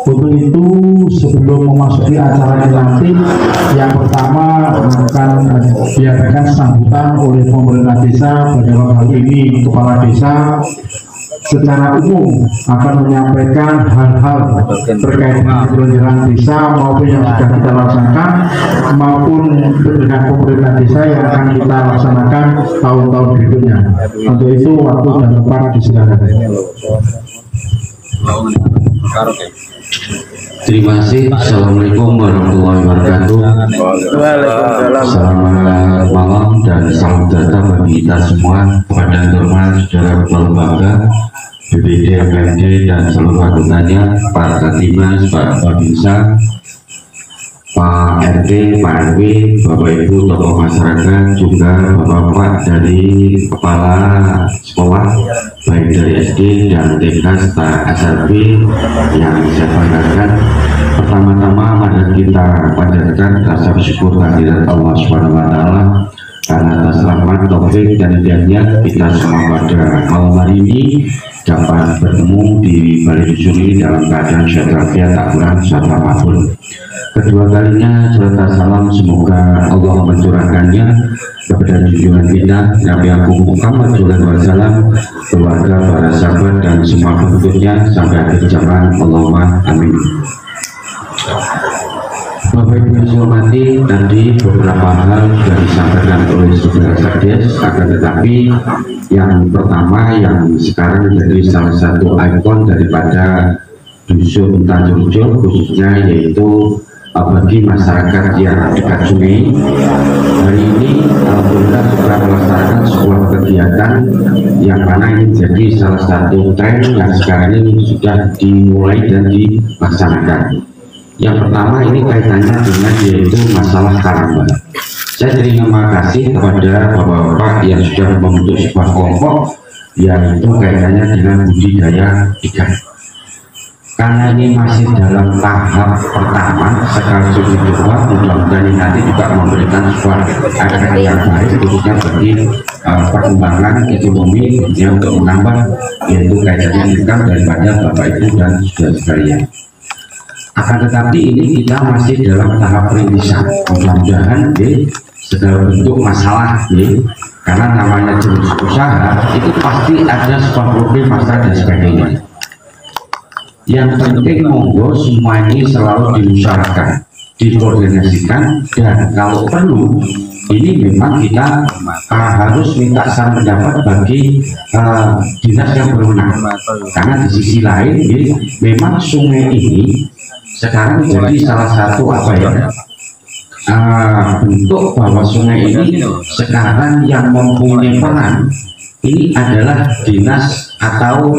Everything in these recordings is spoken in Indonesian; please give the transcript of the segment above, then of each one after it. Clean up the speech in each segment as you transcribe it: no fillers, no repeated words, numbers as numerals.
Untuk itu sebelum memasuki acara nanti, yang pertama akan diadakan sambutan oleh pemerintah desa, pada hal ini kepala desa secara umum akan menyampaikan hal-hal terkait dengan penyelenggaraan desa maupun yang sudah kita laksanakan maupun dengan pemerintah desa yang akan kita laksanakan tahun-tahun berikutnya. Untuk itu waktu dan tempat disilakan. Terima kasih. Assalamualaikum warahmatullahi wabarakatuh. Selamat malam dan salam sejahtera bagi kita semua. Kepada hormat saudara kepala lembaga BPD, MPD dan seluruh anggotanya, Pak Katimas, Pak Babinsa, Pak RT, Pak RW, Bapak Ibu tokoh masyarakat, juga Bapak-Bapak dari kepala sekolah baik dari SD dan TK serta SMP yang saya banggakan. Pertama-tama mari kita panjatkan rasa syukur kehadirat Allah Subhanahu wa taala karena atas rahmat, taufik dan hidayahnya kita semua pada malam hari ini dapat bertemu di Balai Dusun ini dalam keadaan sehat walafiat, tak kurang satu apapun. Kedua kalinya serta salam semoga Allah mencurahkannya kepada junjungan kita Nabi Agung Muhammad SAW, keluarga, para sahabat dan semua pengikutnya sampai akhir zaman. Allahumma amin. Bapak Ibu yang saya hormati, tadi beberapa hal sudah disampaikan oleh saudara Sakdes, akan tetapi yang pertama yang sekarang menjadi salah satu ikon daripada dusun Tanjung Jor khususnya, yaitu bagi masyarakat yang dekat sungai. Hari ini alhamdulillah sudah melaksanakan sebuah kegiatan yang mana ini jadi salah satu tren yang sekarang ini sudah dimulai dan dilaksanakan. Yang pertama ini kaitannya dengan yaitu masalah karamba. Saya terima kasih kepada Bapak-Bapak yang sudah membentuk sebuah kelompok yaitu kaitannya dengan budidaya ikan. Karena ini masih dalam tahap pertama sekaligus uji coba, mudah-mudahan nanti juga memberikan sebuah efek yang baik khususnya bagi perkembangan ekonomi yang untuk menambah yaitu kaitannya ikan daripada Bapak Ibu dan saudara sekalian. Akan tetapi ini kita masih dalam tahap perintisan, mudah-mudahan segala bentuk masalah karena namanya jenis usaha itu pasti ada sebuah problem masalah dan sebagainya. Yang penting monggo semua ini selalu diusahakan, dikoordinasikan, dan kalau perlu ini memang kita harus minta saran pendapat bagi dinas yang berwenang. Karena di sisi lain memang sungai ini sekarang jadi salah satu bentuk bahwa sungai ini sekarang yang mempunyai peran ini adalah dinas atau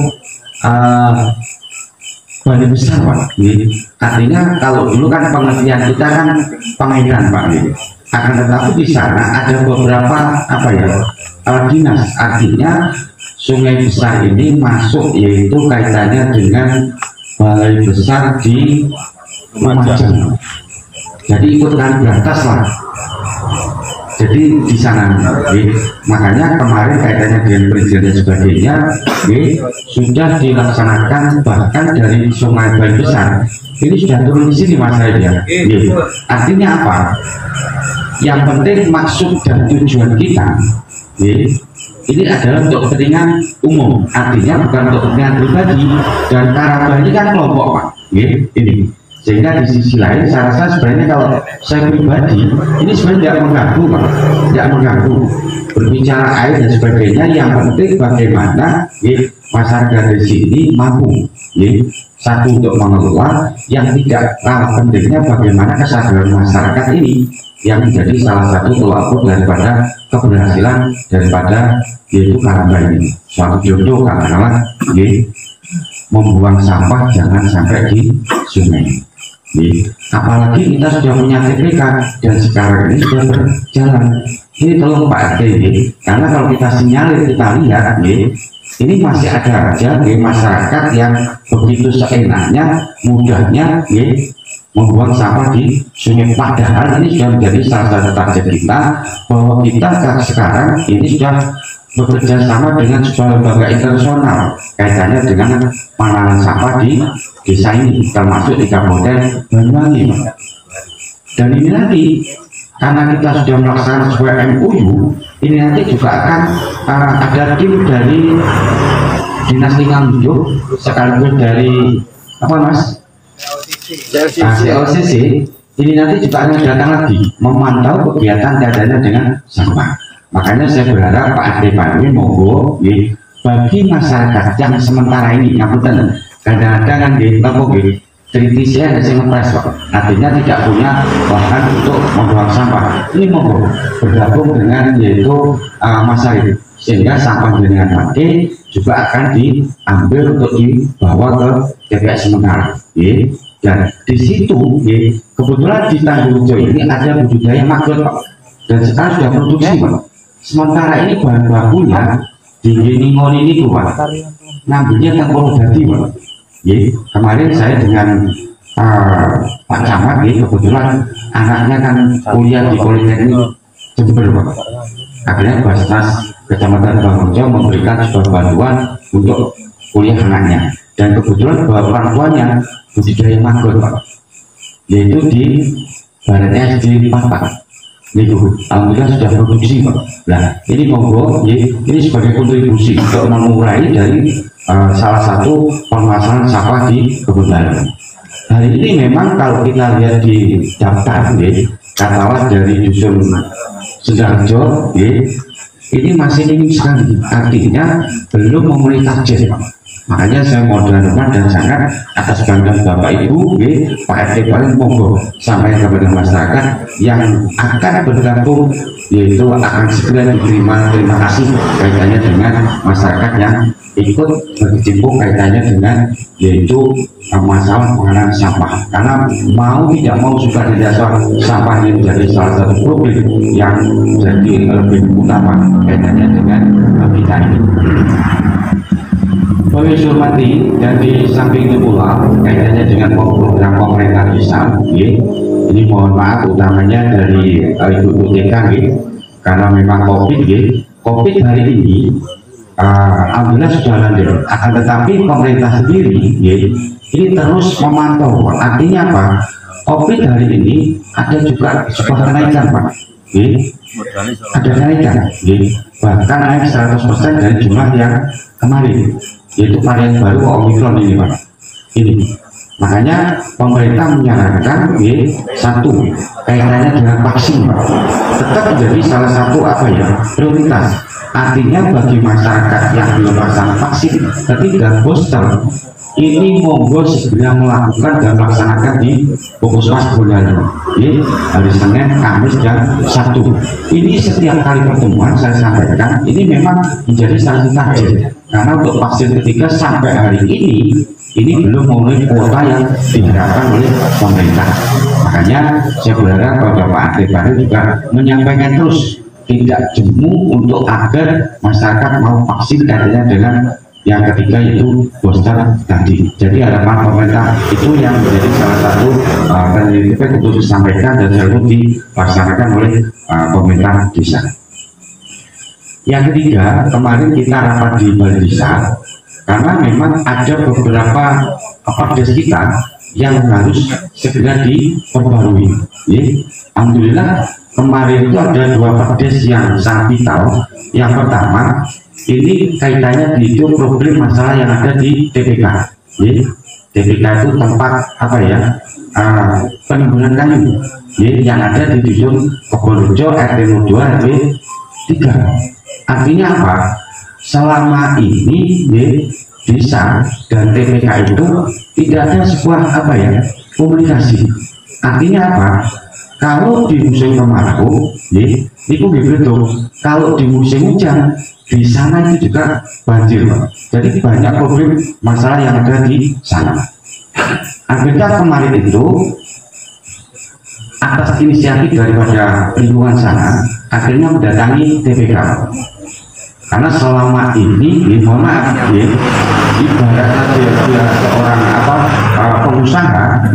Balai Besar, Pak. Artinya kalau dulu kan pengertian kita kan pengairan, Pak. Akan tetapi di sana ada beberapa dinas. Artinya sungai besar ini masuk yaitu kaitannya dengan Balai Besar di Lumajang. Jadi ikutkan di atas lah. Jadi di sana, makanya kemarin kaitannya dengan perizinan dan sebagainya, sudah dilaksanakan bahkan dari Sungai Balai Besar ini sudah turun di sini Mas ya. Artinya apa? Yang penting maksud dan tujuan kita, ini adalah untuk kepentingan umum, artinya bukan untuk kepentingan pribadi. Dan karamba ini kan kelompok, Pak. Ini. Sehingga di sisi lain saya rasa sebenarnya kalau saya pribadi ini sebenarnya tidak mengganggu, Pak. Tidak mengganggu berbicara air dan sebagainya. Yang penting bagaimana masyarakat di sini mampu satu untuk mengelola, yang tidak kalah pentingnya bagaimana kesadaran masyarakat ini yang menjadi salah satu tolak ukur daripada keberhasilan daripada yaitu karamba ini. Suatu contoh katakanlah membuang sampah jangan sampai di sungai. Apalagi kita sudah punya TPK dan sekarang ini sudah berjalan. Ini tolong Pak RT karena kalau kita sinyalir, kita lihat ini masih ada aja masyarakat yang begitu seenaknya, mudahnya membuang sampah di sungai. Padahal ini sudah menjadi salah satu target kita bahwa kita sekarang ini sudah bekerja sama dengan sebuah lembaga internasional kaitannya dengan penanganan sampah di desa ini, termasuk di Kabupaten Banyuwangi. Dan ini nanti karena kita sudah melaksanakan sebuah MOU, ini nanti juga akan ada tim dari Dinas Lingkungan Hidup sekaligus dari apa Mas? CLCC. Ini nanti juga akan datang lagi memantau kegiatan kaitannya dengan sampah. Makanya saya berharap Pak Ade Panwi monggo bagi masyarakat yang sementara ini yang betul kadang-kadang kan di tempo kritisnya ada yang ngepres, artinya tidak punya bahan untuk membuang sampah. Ini monggo bergabung dengan yaitu masyarakat, sehingga sampah dengan mati juga akan diambil untuk dibawa ke TPS sementara. Dan di situ kebetulan di Tangguljo ini ada budidaya maggot, dan sekarang sudah produksi, Pak. Sementara ini bahan bakunya di Ningon ini Pak, ngambilnya Tempur Dadi, Pak. Kemarin saya dengan Pak Camat, kebetulan anaknya kan kuliah di Politeknik Jember, Pak. Akhirnya Basnas Kecamatan Bangurjo memberikan sebuah bantuan untuk kuliah anaknya, dan kebetulan orang tuanya budidaya maggot, Pak, yaitu di baratnya di Papak. Alhamdulillah sudah produksi, Pak. Nah, ini monggo, ini sebagai kontribusi untuk mengurai dari salah satu permasalahan sampah di Kebun. Hari ini memang kalau kita lihat di daftar, katakanlah dari dusun Sedarjo, ini masih minim sekali, artinya belum memenuhi target, Pak. Makanya saya mohon dan sangat atas bantuan Bapak Ibu, Pak RT paling monggo sampai kepada masyarakat yang akan bergabung, yaitu akan segera diterima. Terima kasih kaitannya dengan masyarakat yang ikut berkecimpung kaitannya dengan yaitu masalah pengelolaan sampah. Karena mau tidak mau suka tidak sampah ini menjadi salah satu problem yang jadi lebih utama kaitannya dengan kita ini. Boleh hormati, dan di samping itu pula kaitannya dengan program pemerintah desa, ini mohon maaf utamanya dari Ibu TK, karena memang COVID hari ini alhamdulillah sudah landai, akan tetapi pemerintah sendiri ini terus memantau. Artinya apa? COVID hari ini ada juga sebuah kenaikan, Pak. Ada kenaikan, bahkan naik 100% dari jumlah yang kemarin, yaitu varian baru Omicron ini, Pak. Ini makanya pemerintah menyarankan satu kaitannya dengan vaksin, Pak, tetap menjadi salah satu prioritas. Artinya bagi masyarakat yang belum melaksanakan vaksin ketiga booster ini monggo segera melakukan dan melaksanakan di Puskesmas Bundanu, hari Senin, Kamis, dan Sabtu. Ini setiap kali pertemuan saya sampaikan ini memang menjadi salah satu target, karena untuk vaksin ketiga sampai hari ini belum memenuhi kuota yang diharapkan oleh pemerintah. Makanya saya berharap Bapak Ade Baru juga menyampaikan terus tidak jemu untuk agar masyarakat mau vaksin katanya dengan yang ketiga itu booster tadi. Jadi harapan pemerintah itu yang menjadi salah satu penelitian untuk disampaikan dan selalu dilaksanakan oleh pemerintah desa. Yang ketiga, kemarin kita rapat di Balai Desa karena memang ada beberapa perdes kita yang harus segera diperbarui. Alhamdulillah kemarin itu ada dua perdes yang sangat vital. Yang pertama, ini kaitannya di problem masalah yang ada di TPK. TPK itu tempat penimbunan kayu yang ada di dusun Kebonrejo RT 02 RW 3. Artinya apa? Selama ini desa dan TPK itu tidak ada sebuah komunikasi. Artinya apa? Kalau di musim kemarau, itu begitu. Kalau di musim hujan, di sana itu juga banjir, Pak. Jadi banyak problem masalah yang ada di sana. Akhirnya kemarin itu atas inisiatif daripada lingkungan sana, akhirnya mendatangi TPK. Karena selama ini, mohon maaf, ibaratnya dia seorang pengusaha,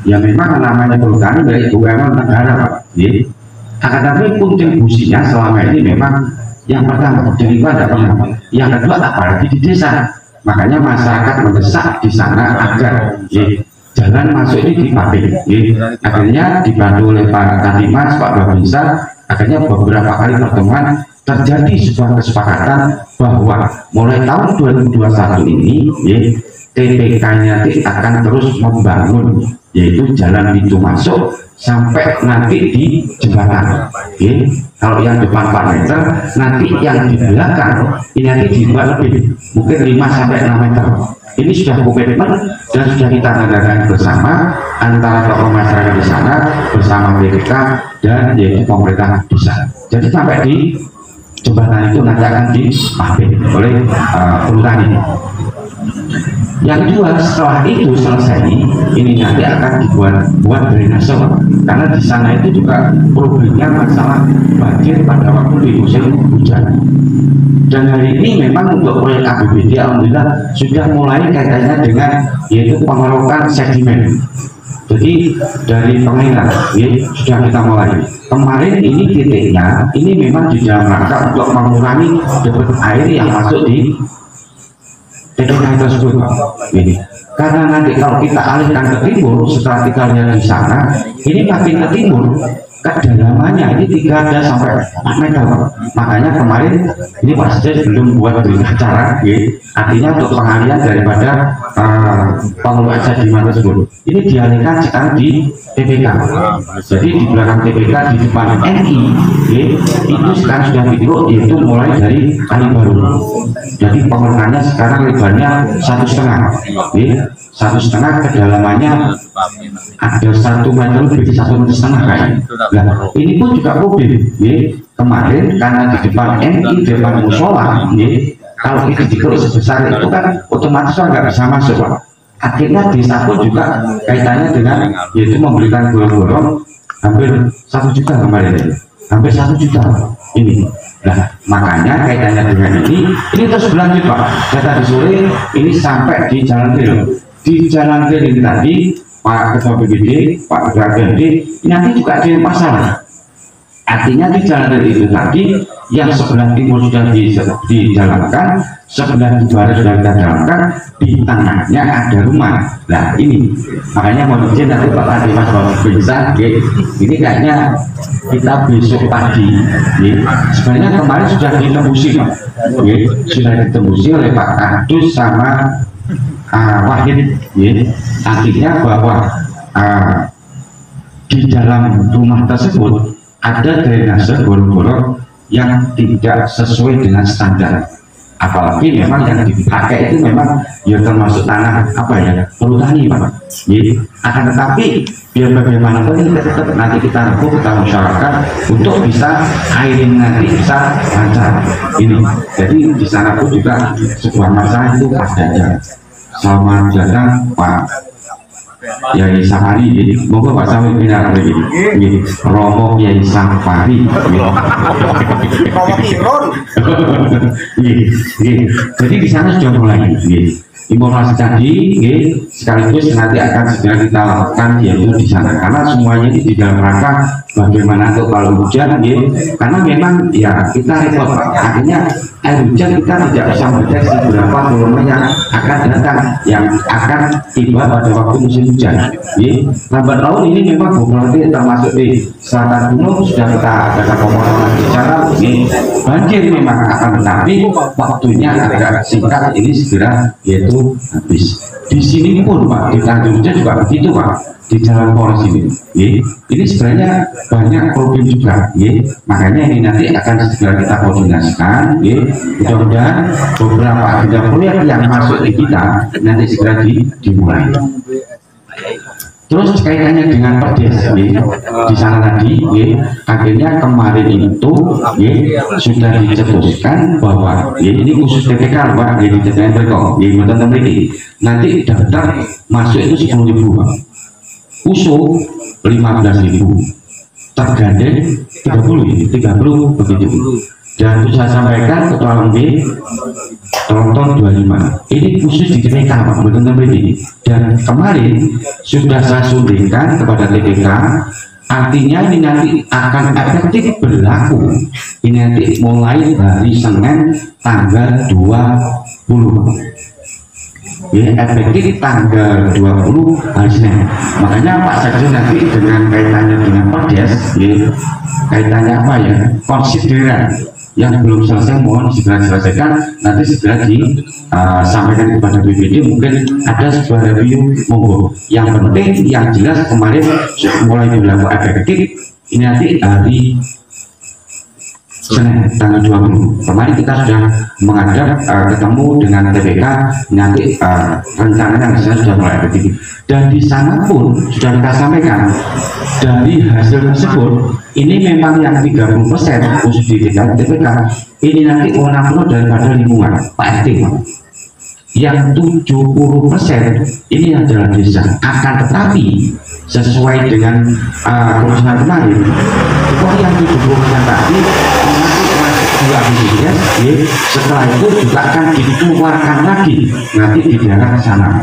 ya memang namanya perhutani dari BUMN negara, Pak. Akan tapi kontribusinya selama ini memang Yang pertama, jadi ada pengamat. Yang kedua, apalagi di desa. Makanya masyarakat mendesak di sana agar jalan masuk ini dipaping. Akhirnya dibantu oleh Pak Kadimas, Pak Babinsa, akhirnya beberapa kali pertemuan terjadi sebuah kesepakatan bahwa mulai tahun 2021 ini TPK-nya akan terus membangun, yaitu jalan pintu masuk sampai nanti di jembatan. Kalau yang depan 4 meter, nanti yang di belakang ini nanti dibuat lebih, mungkin 5 sampai 6 meter. Ini sudah komitmen dan sudah kita tandakan bersama antara tokoh masyarakat di sana bersama BPK dan yaitu pemerintah desa. Jadi sampai di jembatan itu nanti akan dipaping oleh perhutani. Yang kedua, setelah itu selesai, ini nanti akan dibuat drainase, karena di sana itu juga problemnya masalah banjir pada waktu di musim hujan. Dan hari ini memang untuk proyek APBD alhamdulillah sudah mulai kaitannya dengan yaitu pengerokan sedimen. Jadi dari pengairan sudah kita mulai. Kemarin ini titiknya ini memang di dalam rangka untuk mengurangi debit air yang masuk di TPK tersebut. Karena nanti kalau kita alihkan ke timur, setelah kita lihat di sana, ini makin ke timur, kedalamannya ini 3 sampai 4 meter. Makanya kemarin ini Pak Sdes belum buat acara, artinya untuk pengalihan daripada pengelolaan sedimen tersebut. Ini dialihkan sekarang di TPK. Jadi di belakang TPK di depan NI, itu sekarang sudah diuruk, yaitu mulai dari Kali Baru. Jadi pengelolaannya sekarang lebarnya 1,5, 1,5 kedalamannya ada 1 meter lebih, 1,5 meter kayaknya. Nah, ini pun juga problem. Kemarin karena di depan NI, di depan musola, kalau itu dikeruk sebesar itu kan otomatis nggak bisa masuk, Pak. Akhirnya desa pun juga kaitannya dengan yaitu memberikan gorong-gorong hampir 1 juta kemarin, hampir 1 juta ini. Nah, makanya kaitannya dengan ini terus berlanjut, Pak. Saya tadi sore ini sampai di Jalan Rel. Di Jalan Rel ini tadi Pak Ketua BPD, Pak Ketua ini nanti juga ada masalah. Artinya di Jalan Rel itu tadi yang sebelah timur sudah dijalankan, sebelah barat sudah kita jalankan, di tengahnya ada rumah. Nah ini makanya mau izin nanti Pak Kadimas bisa, ini kayaknya kita besok pagi, sebenarnya kemarin sudah ditembusi, Pak, sudah ditembusi oleh Pak Kadus sama Wahid, artinya bahwa di dalam rumah tersebut ada drainase gorong-gorong yang tidak sesuai dengan standar. Apalagi memang yang dipakai itu memang ya termasuk tanah apa ya, perhutani, Pak. Akan tetapi biar bagaimanapun tetap nanti kita rekup, kita musyawarahkan untuk bisa air ini nanti bisa lancar. Ini jadi di sana pun juga sebuah masalah itu ada. Selamat datang Pak Yai Safari, monggo Pak Safari binar begini, Romo Yai Safari. Jadi di sana sudah mulai informasi tadi, sekaligus nanti akan segera kita lakukan yaitu di sana, karena semuanya ini di dalam rangka bagaimana untuk kalau hujan, karena memang ya kita repot, akhirnya air hujan kita tidak bisa mendeteksi berapa volume yang akan datang, yang akan tiba pada waktu musim hujan. Lambat laun ini memang beberapa termasuk di selatan gunung sudah kita ada komunikasi bicara, banjir memang akan, tetapi waktunya agak singkat ini segera yaitu habis. Di sini pun Pak, di Tanjung Hujan juga begitu, Pak, di Jalan Polres ini. Ini sebenarnya banyak problem juga, makanya ini nanti akan segera kita koordinasikan. Mudah-mudahan beberapa agenda proyek yang masuk di kita nanti segera dimulai. Terus kaitannya dengan perdes di sana tadi, akhirnya kemarin itu sudah dicetuskan bahwa ini khusus TPK, Pak, di TPK nanti daftar masuk itu 10.000, usul 15.000, tergandeng 30 begitu. Dan saya sampaikan Ketua LMB Tronton 25 ini khusus di TPK, Pak, betul-betul ini. Dan kemarin sudah saya sundingkan kepada TPK Artinya ini nanti akan efektif berlaku ini nanti mulai hari Senin tanggal 20. Ya, efektif tanggal 20 hari Senin. Makanya Pak Sekjen nanti dengan kaitannya dengan Perdes, ya, kaitannya apa ya, konsideran yang belum selesai mohon segera diselesaikan, nanti segera disampaikan kepada BPD. Mungkin ada sebuah review, monggo. Yang penting yang jelas kemarin mulai berlaku efektif ini nanti hari Senin tanggal 20. Kemarin kita sudah menghadap ketemu dengan TPK, nanti rencananya di sana sudah mulai efektif. Dan di sana pun sudah kita sampaikan dari hasil tersebut, ini memang yang 30% khusus di TPK ini nanti orang penuh daripada lingkungan Pak RT. Yang 70% ini adalah desa. Akan tetapi sesuai dengan keputusan kemarin, itu yang 70% tadi dua BPJS, setelah itu juga akan dikeluarkan lagi nanti di daerah sana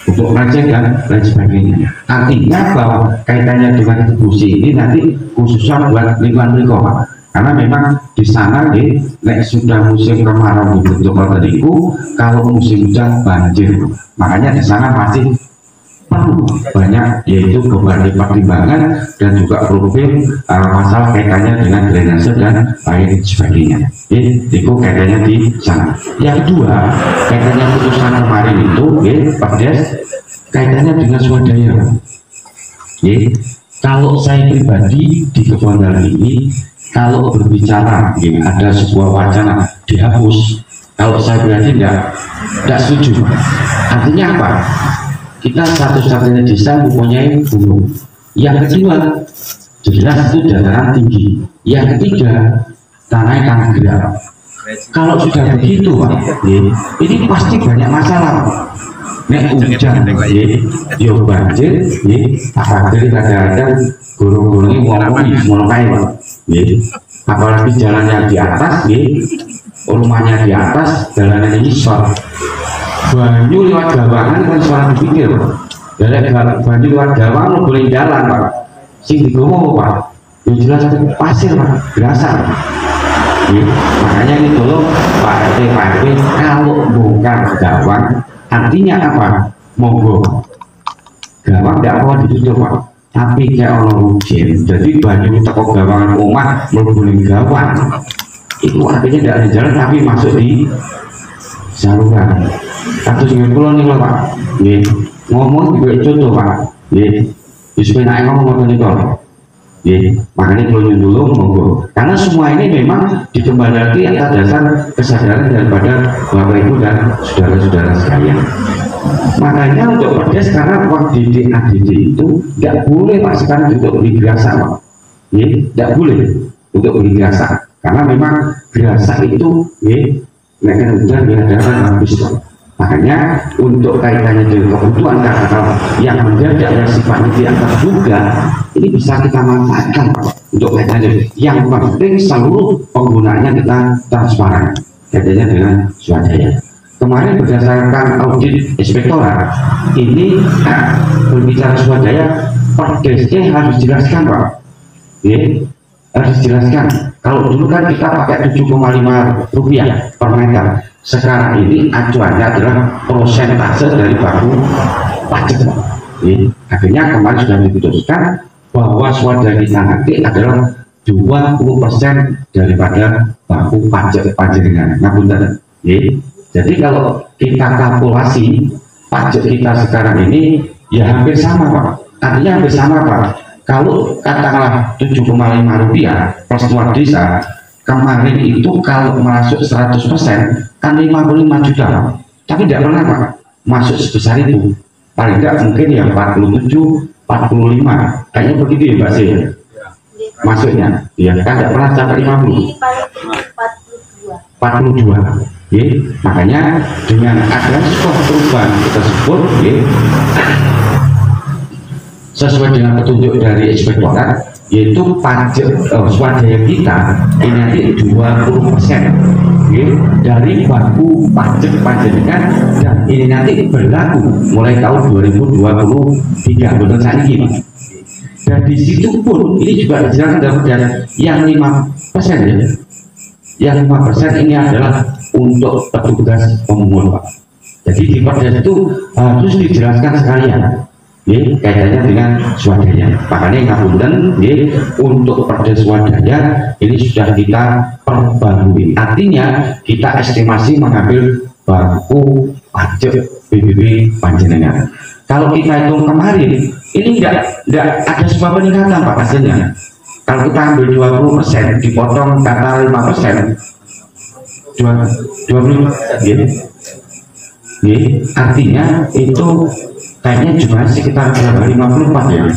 untuk ngecek dan lain sebagainya. Artinya bahwa kaitannya dengan distribusi ini nanti khususnya buat lingkungan berikut, karena memang di sana sudah musim kemarau dibentuk terigu, kalau musim hujan banjir, makanya di sana masih perlu banyak yaitu berbagai pertimbangan dan juga problem masalah kaitannya dengan drainase dan lain sebagainya. Itu kaitannya di sana. Yang kedua, kaitannya putusan kemarin itu Perdes kaitannya dengan swadaya. Kalau saya pribadi di Kebondalan ini, kalau berbicara ada sebuah wacana dihapus, kalau saya pribadi tidak setuju. Artinya apa? Kita satu-satunya desa mempunyai gunung. Yang kedua, jelas itu dataran tinggi. Yang ketiga, tanah yang gerak. Kalau sudah begitu, Pak, ini pasti banyak masalah. Nek hujan, yo banjir, apalagi kadang-kadang gurung-gurungnya mulai, apalagi jalannya di atas, rumahnya di atas, jalannya nyisor. Banyu lewat gawangan kan suara dipikir, dari banyu lewat gawangan lo boleh jalan Pak, sing digowo Pak, ya jelas pasir Pak, berasal. Makanya ini dulu Pak RT kalau bongkar gawang, artinya apa? Monggo, gawang tidak mau ditutup Pak, tapi kayak orang ujian, jadi banyu toko gawangan rumah boleh gawang, itu artinya tidak ada jalan tapi masuk di saluran. Satu singkat pulau nih Pak, ngomong juga contoh Pak, supaya naik ngomong ini kok, makanya kalau dulu monggo, karena semua ini memang dikembalikan atas dasar kesadaran daripada Bapak Ibu dan saudara-saudara sekalian. Makanya untuk Perdes karena uang didik ADD itu tidak boleh Pak sekarang untuk beli gerasa Pak, tidak boleh untuk beli gerasa, karena memang gerasa itu mereka hujan diadakan habis Pak. Makanya untuk kaitannya dengan kebutuhan KKL yang mendadak dan sifatnya diantar juga, ini bisa kita manfaatkan untuk kaitannya. Yang penting seluruh penggunaannya kita transparan kaitannya dengan swadaya. Kemarin berdasarkan audit inspektorat, ini berbicara swadaya, Perdesnya harus dijelaskan Pak. Harus dijelaskan. Kalau dulu kan kita pakai 7,5 rupiah per meter. Sekarang ini acuannya adalah persentase dari baku pajak. Akhirnya kemarin sudah diputuskan bahwa swadaya kita nanti adalah 20% daripada baku pajak panjenengan. Jadi kalau kita kalkulasi pajak kita sekarang ini ya hampir sama Pak. Artinya hampir sama Pak. Kalau katakanlah 7,5 rupiah per satuan desa, kemarin itu kalau masuk 100% kan 55 juta, tapi tidak pernah Pak masuk sebesar itu. Paling tidak mungkin ya 47, 45, kayaknya begitu ya Mbak Sih masuknya, ya kan tidak pernah sampai 50, 42. Makanya dengan ada sebuah perubahan tersebut, sesuai dengan petunjuk dari inspektorat, yaitu pajak swadaya kita ini nanti 20% dari baku pajak panjenengan, dan ini nanti berlaku mulai tahun 2023 betul saat ini. Dan di situ pun ini juga dijelaskan dalam perjanjian yang 5% ya. Yang 5% ini adalah untuk petugas pemungut, Pak. Jadi di perjanjian itu harus dijelaskan sekalian, ya, kaitannya dengan swadaya. Makanya ngapunten, ya, untuk perda swadaya ini sudah kita perbarui. Artinya kita estimasi mengambil baku pajak PBB panjenengan. Kalau kita hitung kemarin, ini tidak ada sebuah peningkatan Pak hasilnya. Kalau kita ambil 20%, dipotong kata 5%, 20%, gitu. Artinya itu kayaknya cuma sekitar 54 ya,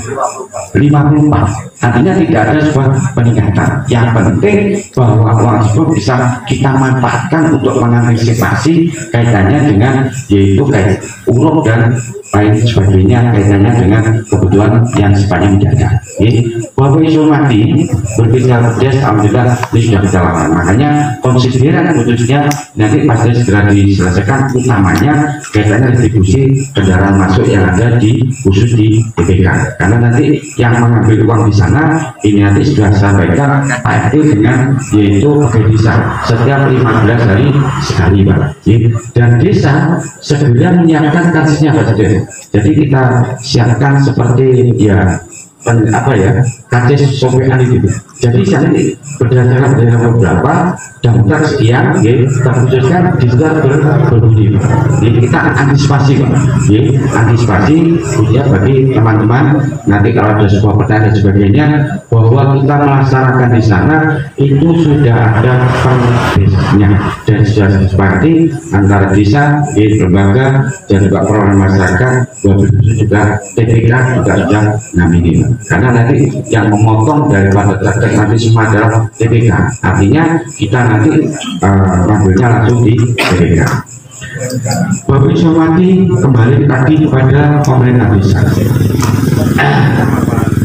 54. Artinya tidak ada sebuah peningkatan. Yang penting bahwa uang tersebut bisa kita manfaatkan untuk mengantisipasi kaitannya dengan yaitu kayak urut dan lain sebagainya, kaitannya dengan kebutuhan yang sifatnya mendadak. Bapak Ibu mati berbicara pedas, alhamdulillah ini sudah kita lakukan. Makanya konsideran khususnya nanti pasti segera diselesaikan, utamanya kaitannya distribusi kendaraan masuk yang ada di khusus di BPK. Karena nanti yang mengambil uang di sana ini nanti sudah sampaikan Pak RT dengan yaitu pegawai desa setiap 15 hari sekali Pak. Dan desa segera menyiapkan kasusnya Pak. Jadi kita siapkan seperti ya kacis sopean itu. Jadi nanti berdasarkan daerah beberapa daftar sekian, terkhususkan di situ berbunyi. Jadi kita antisipasi, Pak. Antisipasi ya bagi teman-teman nanti kalau ada sebuah pertanyaan dan sebagainya bahwa kita melaksanakan di sana itu sudah ada perdesaannya dan sudah seperti antara desa, lembaga dan juga perorangan masyarakat, juga TPK juga sudah namini. Karena nanti yang memotong daripada praktek nanti semua adalah TPK. Artinya kita nanti ngambilnya langsung di TPK. Bapak Ibu mati kembali tadi kepada pemerintah desa.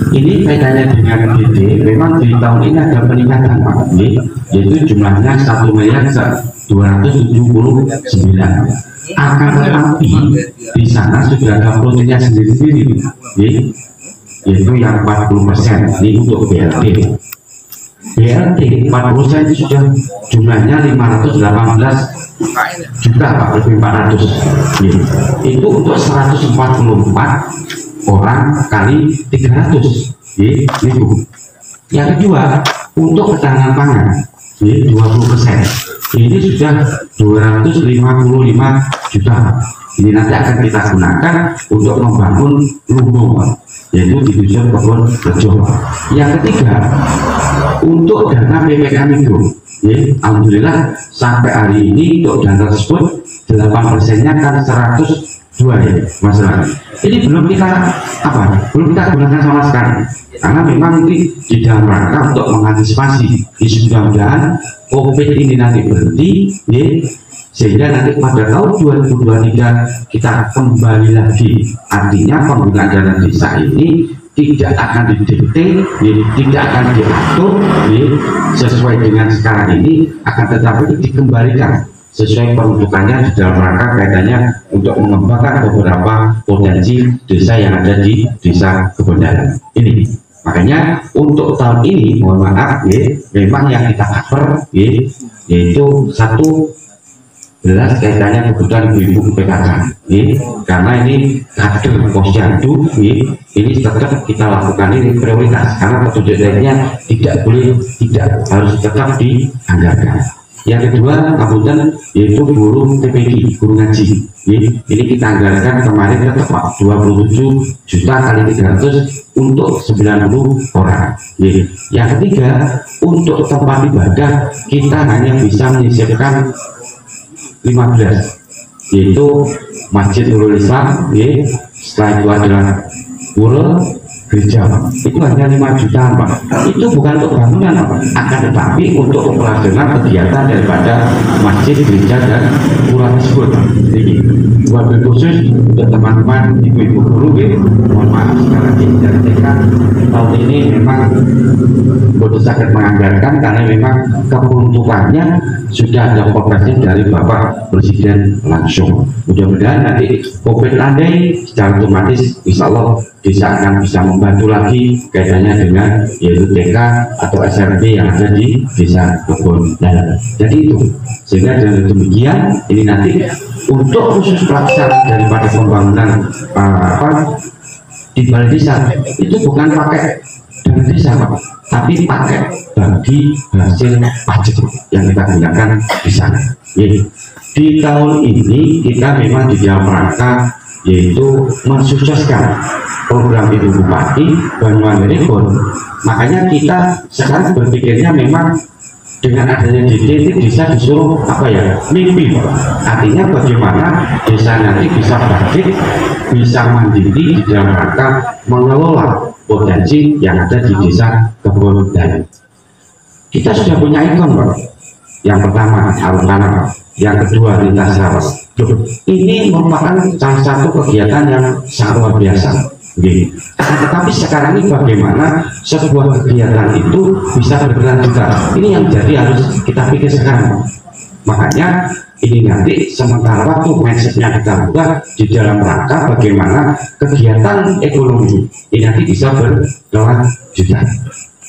Ini kaitannya dengan DD. Memang di tahun ini ada peningkatan Pak, yaitu jumlahnya 1.279. Akan tetapi di sana sudah ada proteinnya sendiri-sendiri, yaitu yang 40% ini untuk BLT. BLT 40% itu sudah jumlahnya 518 juta Pak, lebih 400. Itu untuk 144 orang kali 300 ribu. Yang kedua untuk ketahanan pangan 20%. Ini sudah 255 juta. Ini nanti akan kita gunakan untuk membangun lumbung, yaitu di tujuan kebun rejo. Yang ketiga untuk dana PPK Mikro, alhamdulillah sampai hari ini untuk dana tersebut 8%-nya kan 102 ya masalah. Ini belum kita gunakan sama sekali karena memang ini di dalam rangka untuk mengantisipasi mudah-mudahan COVID ini nanti berhenti, sehingga nanti pada tahun 2023 kita kembali lagi. Artinya penggunaan dana desa ini tidak akan didikte, tidak akan diatur sesuai dengan sekarang ini, akan tetapi dikembalikan sesuai peruntukannya di dalam rangka kaitannya untuk mengembangkan beberapa potensi desa yang ada di desa Kebondalan ini. Makanya untuk tahun ini mohon maaf memang yang kita cover yaitu satu jelas kaitannya kebutuhan ibu-ibu PKK karena ini kader posyandu ini tetap kita lakukan ini prioritas karena petunjuk lainnya tidak harus tetap dianggarkan. Yang kedua apunten yaitu guru TPG, guru ngaji. Ini kita anggarkan kemarin tetap 27 juta kali 300 untuk 90 orang. Yang ketiga untuk tempat ibadah kita hanya bisa menyisipkan 15, yaitu Masjid Nurul Islam, setelah itu adalah pura gereja, itu hanya 5 juta Pak. Itu bukan untuk bangunan Pak, akan tetapi untuk operasional kegiatan daripada masjid, gereja dan pura tersebut. Jadi wabil khusus untuk teman-teman ibu-ibu guru, mohon maaf sekali lagi dari TK tahun ini memang betul sangat menganggarkan karena memang keperuntukannya sudah ada koordinasi dari Bapak Presiden langsung. Mudah-mudahan nanti COVID landai secara otomatis insya Allah desa akan bisa membantu lagi kaitannya dengan yaitu TK atau SMP yang ada di desa Kebon Dalam. Jadi itu sehingga dengan demikian ini nanti untuk khusus pelaksanaan daripada pembangunan di balai desa itu bukan pakai dana desa Pak, tapi pakai bagi hasil pajak yang kita gunakan di sana. Jadi di tahun ini kita memang di dalam rangka yaitu mensukseskan program Ibu Bupati Banyuwangi Ribon. Makanya kita sekarang berpikirnya memang dengan adanya DD desa disuruh mimpi, artinya bagaimana desa nanti bisa bangkit, bisa mandiri di dalam rangka mengelola potensi yang ada di desa Kebon Dalam. Kita sudah punya ikon Pak. Yang pertama alun tanah, yang kedua lintas sawah. Ini merupakan salah satu kegiatan yang sangat luar biasa. Tetapi sekarang ini bagaimana sebuah kegiatan itu bisa berkelanjutan, ini yang jadi harus kita pikir sekarang. Makanya ini nanti sementara waktu mindsetnya kita buka di dalam rangka bagaimana kegiatan ekonomi ini nanti bisa berkelanjutan.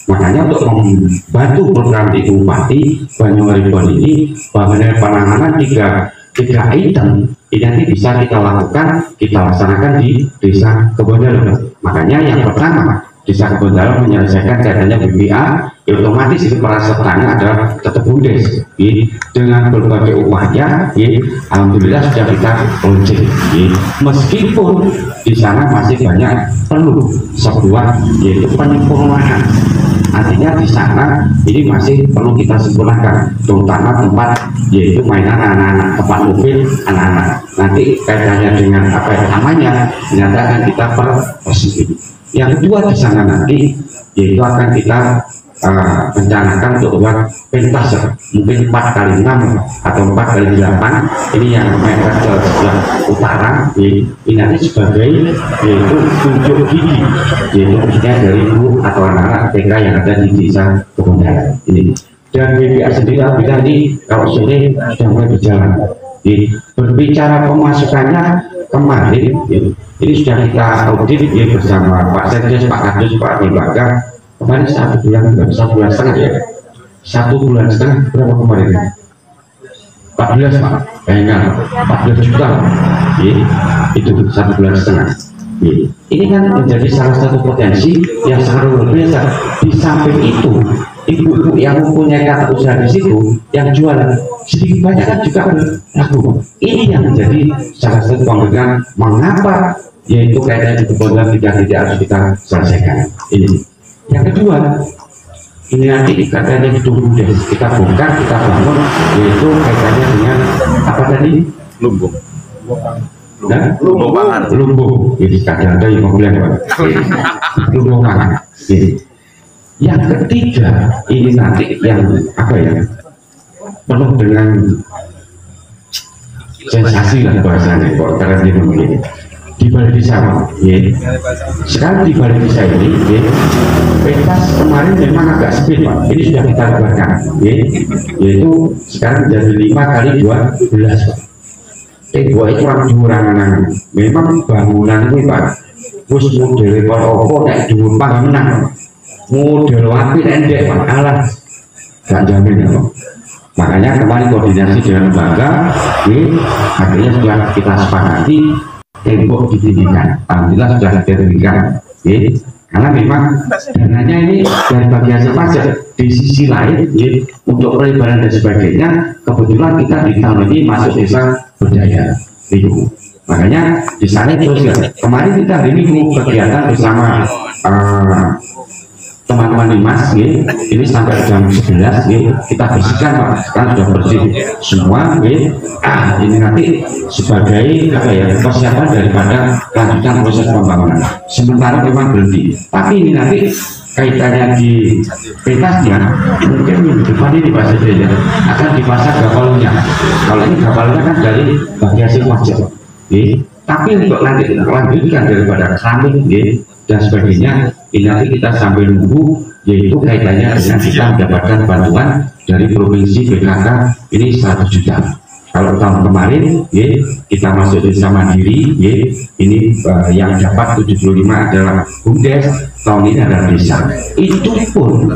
Makanya untuk membantu program Ibu Bupati Banyuwangi Ribon ini penanganan tiga item ini nanti bisa kita lakukan, kita laksanakan di desa Kebon Dalam. Makanya yang pertama desa Kebon Dalam menyelesaikan kaitannya BPA, otomatis itu pesertanya adalah tetap BUMDes. Dengan berbagai upaya, alhamdulillah sudah kita launching. Meskipun di sana masih banyak perlu sebuah yaitu penyempurnaan. Artinya di sana ini masih perlu kita sempurnakan, terutama tempat yaitu mainan anak-anak, tempat mobil anak-anak. Nanti kaitannya dengan apa yang namanya ternyata akan kita perbaiki. Yang kedua di sana nanti yaitu akan kita rencanakan untuk buat pentas mungkin 4x6 atau 4x8. Ini yang mereka ke sebelah utara ini nanti sebagai yaitu tunjuk gigi, yaitu maksudnya dari ibu atau anak-anak TK yang ada di desa Kebon Dalam ini. Dan BPA sendiri kita ini kalau sore sudah mulai berjalan. Berbicara pemasukannya kemarin ini sudah kita audit bersama Pak Sekdes, Pak Kadus, Pak Lembaga. Kemarin 1 bulan, 1 bulan setengah ya, 1 bulan setengah berapa kemarin? 14 Pak, kayaknya 14 juta, itu 1 bulan setengah. Ini kan menjadi salah satu potensi yang sangat luar biasa. Di samping itu, ibu-ibu yang mempunyai kata usaha di situ, yang jualan sedikit banyak kan juga laku. Ini yang menjadi salah satu pemberian mengapa yaitu kaitannya di Kebon Dalam tidak harus kita selesaikan. Ini. Yang kedua, ini nanti katanya gedung BUMDes kita bongkar, kita bangun, yaitu kaitannya dengan apa tadi? Lumbung. Nah, lumbung. Jadi kadang ada yang kemudian lumbung pangan. Yang ketiga, ini nanti yang penuh dengan sensasi lah bahasanya, kok karena dia begini. Di balai desa sekarang di balai desa ini pentas kemarin memang agak sempit Pak, ini sudah kita lebarkan yaitu sekarang jadi 5x12 Pak. Buat itu orang memang bangunan ini Pak terus model apa kayak dulu Pak menang model wapi endek Pak, alah gak jamin ya Pak. Makanya kemarin koordinasi dengan lembaga akhirnya sudah kita sepakati tembok ditinggikan, alhamdulillah sudah didirikan, karena memang dananya ini dari bagi hasil pajak. Di sisi lain, untuk pelebaran dan sebagainya, kebetulan kita di tahun ini masuk desa berdaya, makanya di sana terus kemarin kita hari ini kegiatan bersama teman-teman Limas, ini sampai jam 11, kita bersihkan Pak, sekarang sudah bersih semua, ini nanti sebagai persiapan daripada kelanjutan proses pembangunan. Sementara memang berhenti, tapi ini nanti kaitannya di pentasnya mungkin minggu depan ini Pak Sekdes akan dipasang gapalnya. Kalau ini gapalnya kan dari bagi hasil wajib, Tapi untuk nanti lanjutkan daripada keramik dan sebagainya, ini nanti kita sambil nunggu, yaitu kaitannya dengan kita mendapatkan bantuan dari provinsi BKK ini 100 juta. Kalau tahun kemarin kita masuk desa mandiri, ini yang dapat 75 adalah BUMDes, tahun ini adalah desa. Itu pun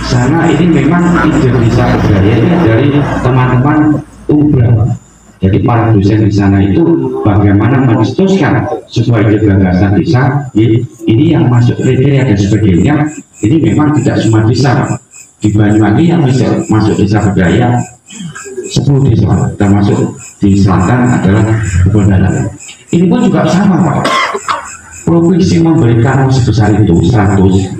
sana ini memang ide desa budaya ini dari teman-teman umbrah. Jadi para dosen di sana itu bagaimana mencetuskan sesuai gagasan desa, ini yang masuk kriteria dan sebagainya. Ini memang tidak semua desa. Di Banyuwangi yang bisa masuk desa budaya 10 desa, termasuk di selatan adalah Kebondalan. Ini pun juga sama, Pak. Provinsi memberikan sebesar itu 100,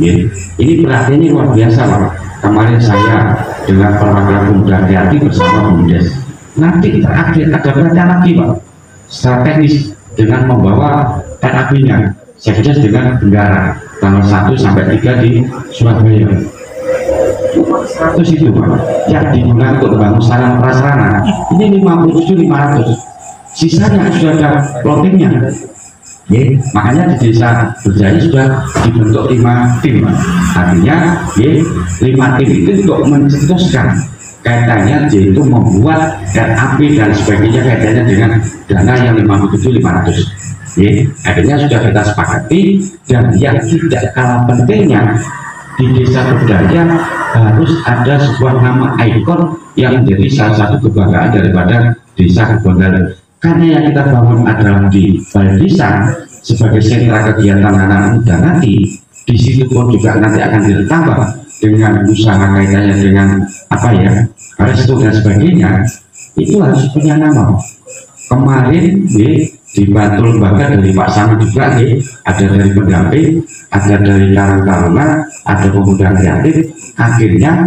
ini berarti ini luar biasa, Pak. Kemarin saya dengan perwakilan pemuda kreatif bersama BUMDes. Nanti terakhir ada rencana lagi, Pak, strategis dengan membawa KAB-nya, Sekdes dengan Benggara tanggal 1 sampai 3 di Surabaya. Terus itu, Pak, yang digunakan untuk membangun sarana prasarana ini 57.500, sisanya sudah ada plottingnya. Makanya di desa berjaya sudah dibentuk 5 tim, artinya 5 tim itu untuk mencetuskan kaitannya, yaitu membuat RAP dan sebagainya kaitannya dengan dana yang 57.500. Akhirnya sudah kita sepakati, dan yang tidak kalah pentingnya di desa budaya harus ada sebuah nama ikon yang menjadi salah satu kebanggaan daripada desa Kebondalan. Karena yang kita bangun adalah di balai desa sebagai sentra kegiatan anak muda nanti, di situ pun juga nanti akan ditambah dengan usaha kaitannya dengan restu dan sebagainya. Itu harus punya nama. Kemarin dibantu lembaga dari Pak Sama juga, ada dari pendamping, ada dari Karang Taruna, ada pemuda kreatif. Akhirnya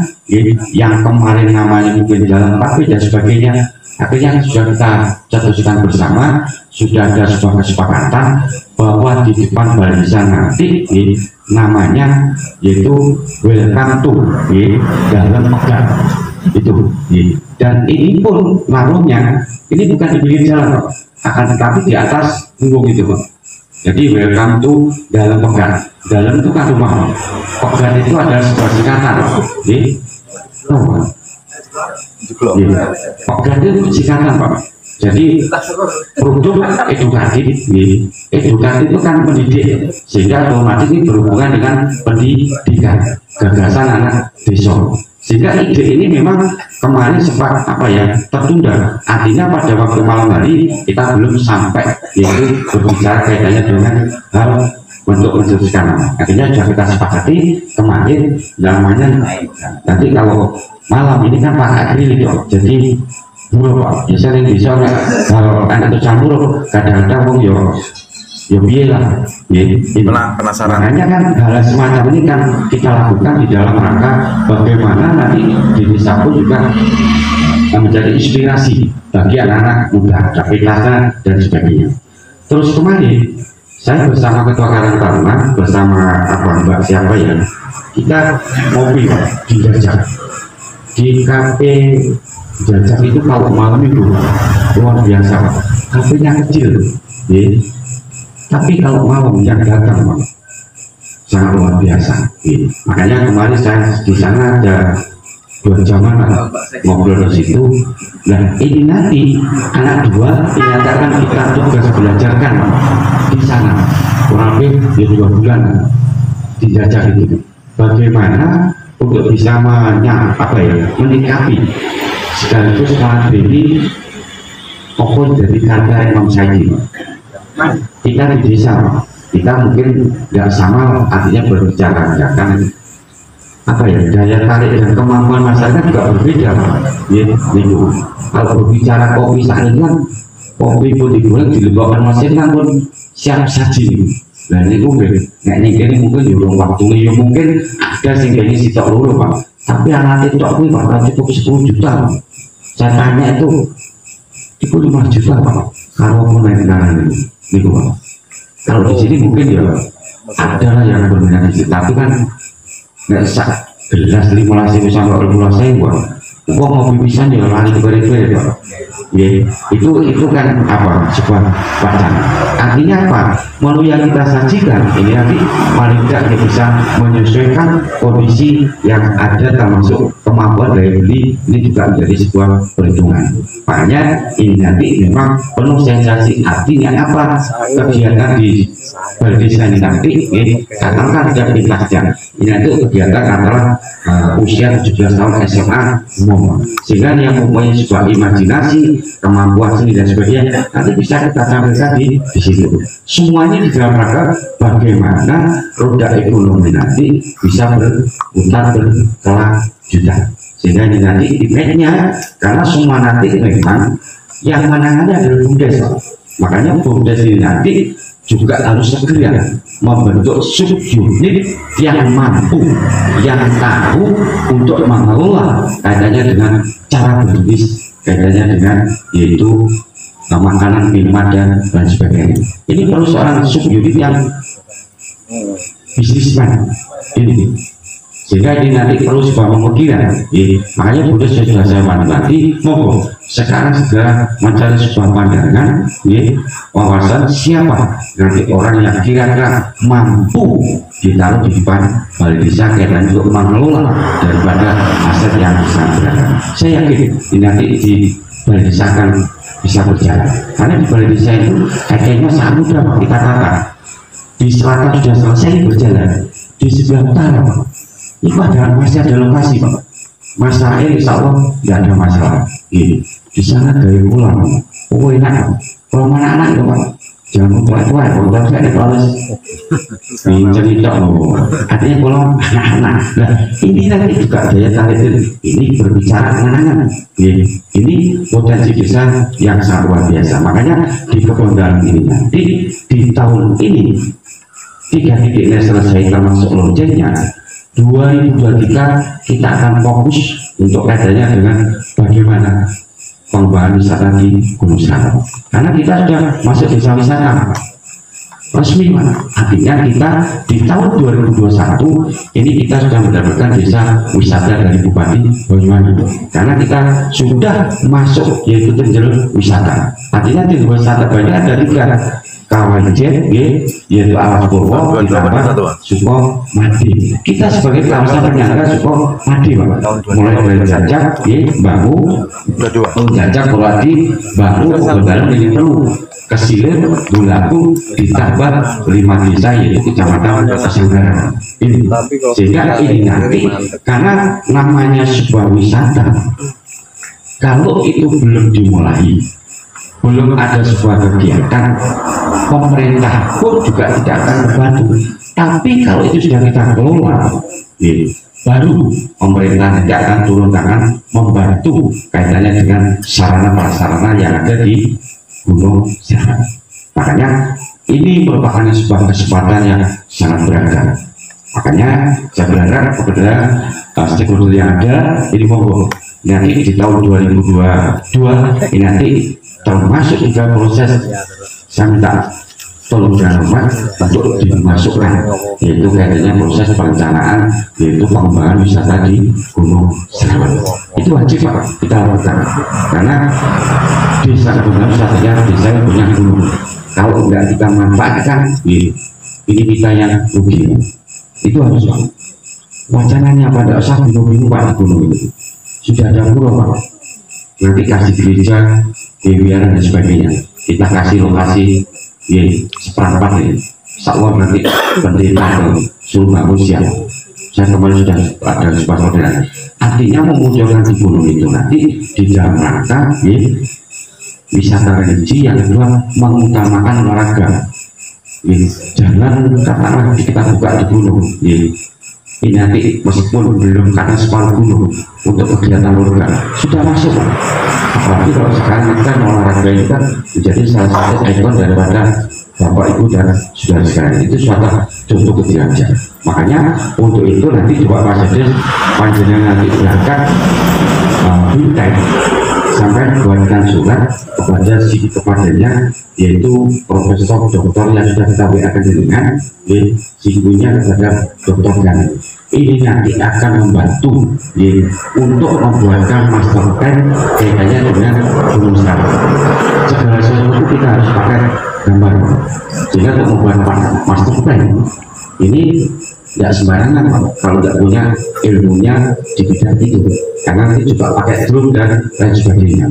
yang kemarin namanya mungkin Jalan Papi dan sebagainya, akhirnya sudah kita cetuskan bersama, sudah ada sebuah kesepakatan bahwa di depan barisan nanti namanya yaitu Welcome to Dalam Pegang itu. Dan ini pun naruhnya ini bukan di pinggir jalan, Pak, akan tetapi di atas punggung itu, Pak. Jadi Welcome to Dalam Pegang. Dalam itu kan rumah, pegang itu adalah sebuah singkatan, pegang itu singkatan, Pak. Jadi produk edukatif, edukatif itu kan pendidik, sehingga otomatis ini berhubungan dengan pendidikan, gagasan anak desa. Sehingga ide ini memang kemarin sempat tertunda. Artinya pada waktu malam hari kita belum sampai yaitu berbicara kaitannya dengan hal untuk mencetuskan nama. Akhirnya sudah kita sepakati kemarin namanya. Nanti kalau malam ini kan pakai akrilik, jadi buruk, Pak. Biasanya bisa kalau anak itu campur kadang-kadang ya biarlah, penasaran. Makanya kan hal semacam ini kan kita lakukan di dalam rangka bagaimana nanti di desa pun juga menjadi inspirasi bagi anak-anak muda, kapitalisasi dan sebagainya. Terus kemarin saya bersama Ketua Karang Taruna bersama Mbak siapa ya, kita ngopi di Jajak, di kafe Jajak itu kalau malam itu luar biasa, kafenya kecil, tapi kalau malam yang datang sangat luar biasa. Makanya kemarin saya di sana ada 2 jaman ngobrol di situ. Nah ini nanti anak 2 dinyatakan kita tugas belajarkan di sana kurang lebih 2 bulan di Jajak itu. Bagaimana untuk bisa menyikapi sekaligus setelah ini pokok dari kata Imam Syafi'i. Kita di desa, kita mungkin nggak sama, artinya berbicara kan daya tarik dan kemampuan masyarakat juga berbeda, kalau berbicara kopi saat ini kan kopi pun dibuat dilebokkan mesin kan pun siap saji. Nah ini mungkin juga waktu ini mungkin ada sehingga ini sitok dulu, Pak. Tapi anak TikTok ini Pak cukup 10 juta. Saya tanya itu 5 juta, Pak. Kalau mau naik kendaraan ini, Pak. Kalau di sini mungkin ya ada lah yang berminat di situ, tapi kan nggak bisa gelas 15.000 sampai 15.000, Pak. Kok mau pisan ya lari ke Pak. Ya, itu kan apa, sebuah wacana. Artinya apa? Melalui yang kita sajikan ini nanti paling tidak kita bisa menyesuaikan kondisi yang ada, termasuk kemampuan daya beli. Ini juga menjadi sebuah perhitungan. Makanya ini nanti memang penuh sensasi. Artinya apa? Kegiatan di balai desa ini nanti katakan tidak tingkatkan. Ini nanti kegiatan antara usia 17 tahun SMA umum, sehingga yang mempunyai sebuah imajinasi, kemampuan seni dan sebagainya nanti bisa kita tampilkan di situ. Semuanya di dalam rangka bagaimana roda ekonomi nanti bisa berputar berkelanjutan, sehingga ini nanti image-nya, karena semua nanti memang yang menangani adalah BUMDes. Makanya BUMDes ini nanti juga harus segera membentuk subunit yang mampu, yang tahu untuk mengelola kaitannya dengan cara berbisnis, kaitannya dengan yaitu makanan, minuman dan sebagainya. Ini perlu seorang subunit yang bisnismen ini, sehingga ini nanti perlu sebuah pemikiran. Makanya Bunda sudah saya wanti, monggo sekarang segera mencari sebuah pandangan, wawasan siapa nanti orang yang kira-kira mampu ditaruh di depan balai desa kaitan untuk mengelola daripada aset yang sangat beragam. Saya yakin ini nanti di balai desa akan bisa berjalan, karena di balai desa itu kayaknya sangat mudah kita katakan. Di selatan sudah selesai berjalan, di sebelah utara ini masih ada lokasi Pak. Masalah insya Allah tidak ada masalah. Di sana dari pulang, enak. Kalau anak-anak itu Pak, jangan tua-tua. Kalau saya harus pinjam itu. Artinya kalau anak-anak, nah ini nanti juga daya tarik ini berbicara anak-anak. Ini potensi desa yang sangat luar biasa. Makanya di Kebondalan ini nanti di tahun ini 3 titiknya selesai termasuk loncengnya. 2023 kita akan fokus untuk kaitannya dengan bagaimana pengembangan wisata di Gunung Selamet, karena kita sudah masuk desa wisata resmi Pak. Artinya kita di tahun 2021 ini kita sudah mendapatkan desa wisata dari Bupati Banyuwangi, karena kita sudah masuk yaitu terjalur wisata. Artinya di wisata banyak ada 3, Kawajen, yaitu Alas Purwo, ditambah Suko Madi. Kita sebagai kawasan penyangga Suko Madi Pak, mulai dari Jajak, Bahu, Jajak, Purwadi, Bahu, Kebondalan ini perlu Kesilir, Bulaku, ditambah 5 desa yaitu kecamatan Kesanggaran ini. Sehingga ini nanti karena namanya sebuah wisata, kalau itu belum dimulai, belum ada sebuah kegiatan, pemerintah pun juga tidak akan membantu. Tapi kalau itu sudah kita kelola, baru pemerintah tidak akan turun tangan membantu kaitannya dengan sarana prasarana yang ada di Gunung Selamet. Makanya ini merupakan sebuah kesempatan yang sangat beragam. Makanya saya berharap kepada stakeholder yang ada ini monggo nanti di tahun 2022 ini nanti termasuk juga proses saya minta tolong dan hormat untuk dimasukkan, yaitu kaitannya proses perencanaan, yaitu pengembangan wisata di Gunung Selamet. Itu wajib Pak kita lakukan, karena desa Kebondalan wisatanya desa yang punya gunung. Kalau tidak kita manfaatkan, ini kita yang rugi. Itu harus Pak. Wacananya pada usah gunung-gunung Pak, gunung itu sudah ada pulau Pak. Nanti kasih gereja, biaran dan sebagainya. Kita kasih lokasi seperempat ini. Insya nanti pendeta suruh bangun siap. Saya kemarin sudah ada sebuah orderan. Artinya memunculkan di gunung itu nanti di dalam rangka wisata religi, yang kedua mengutamakan olahraga. Jangan katakanlah kita buka di gunung. Ini nanti meskipun belum karena sekolah gunung untuk kegiatan olahraga sudah masuk Pak. Apalagi kalau sekarang kita olahraga itu kan menjadi salah satu ikon daripada Bapak Ibu dan saudara-saudara, itu suatu contoh kecil. Makanya untuk itu nanti coba Pak Jades panjenengan nanti berangkat bintang sampai buatkan surat kepadanya, yaitu Profesor Doktor yang sudah kita WA-kan dengan singgunya kepada Dokter Gani. Ini nanti akan membantu untuk membuatkan master plan kaitannya dengan Gunung Selamat. Segala sesuatu kita harus pakai gambar, sehingga untuk membuat master plan ini tidak sembarangan kalau tidak punya ilmunya di bidang itu, karena nanti juga pakai drone dan lain sebagainya.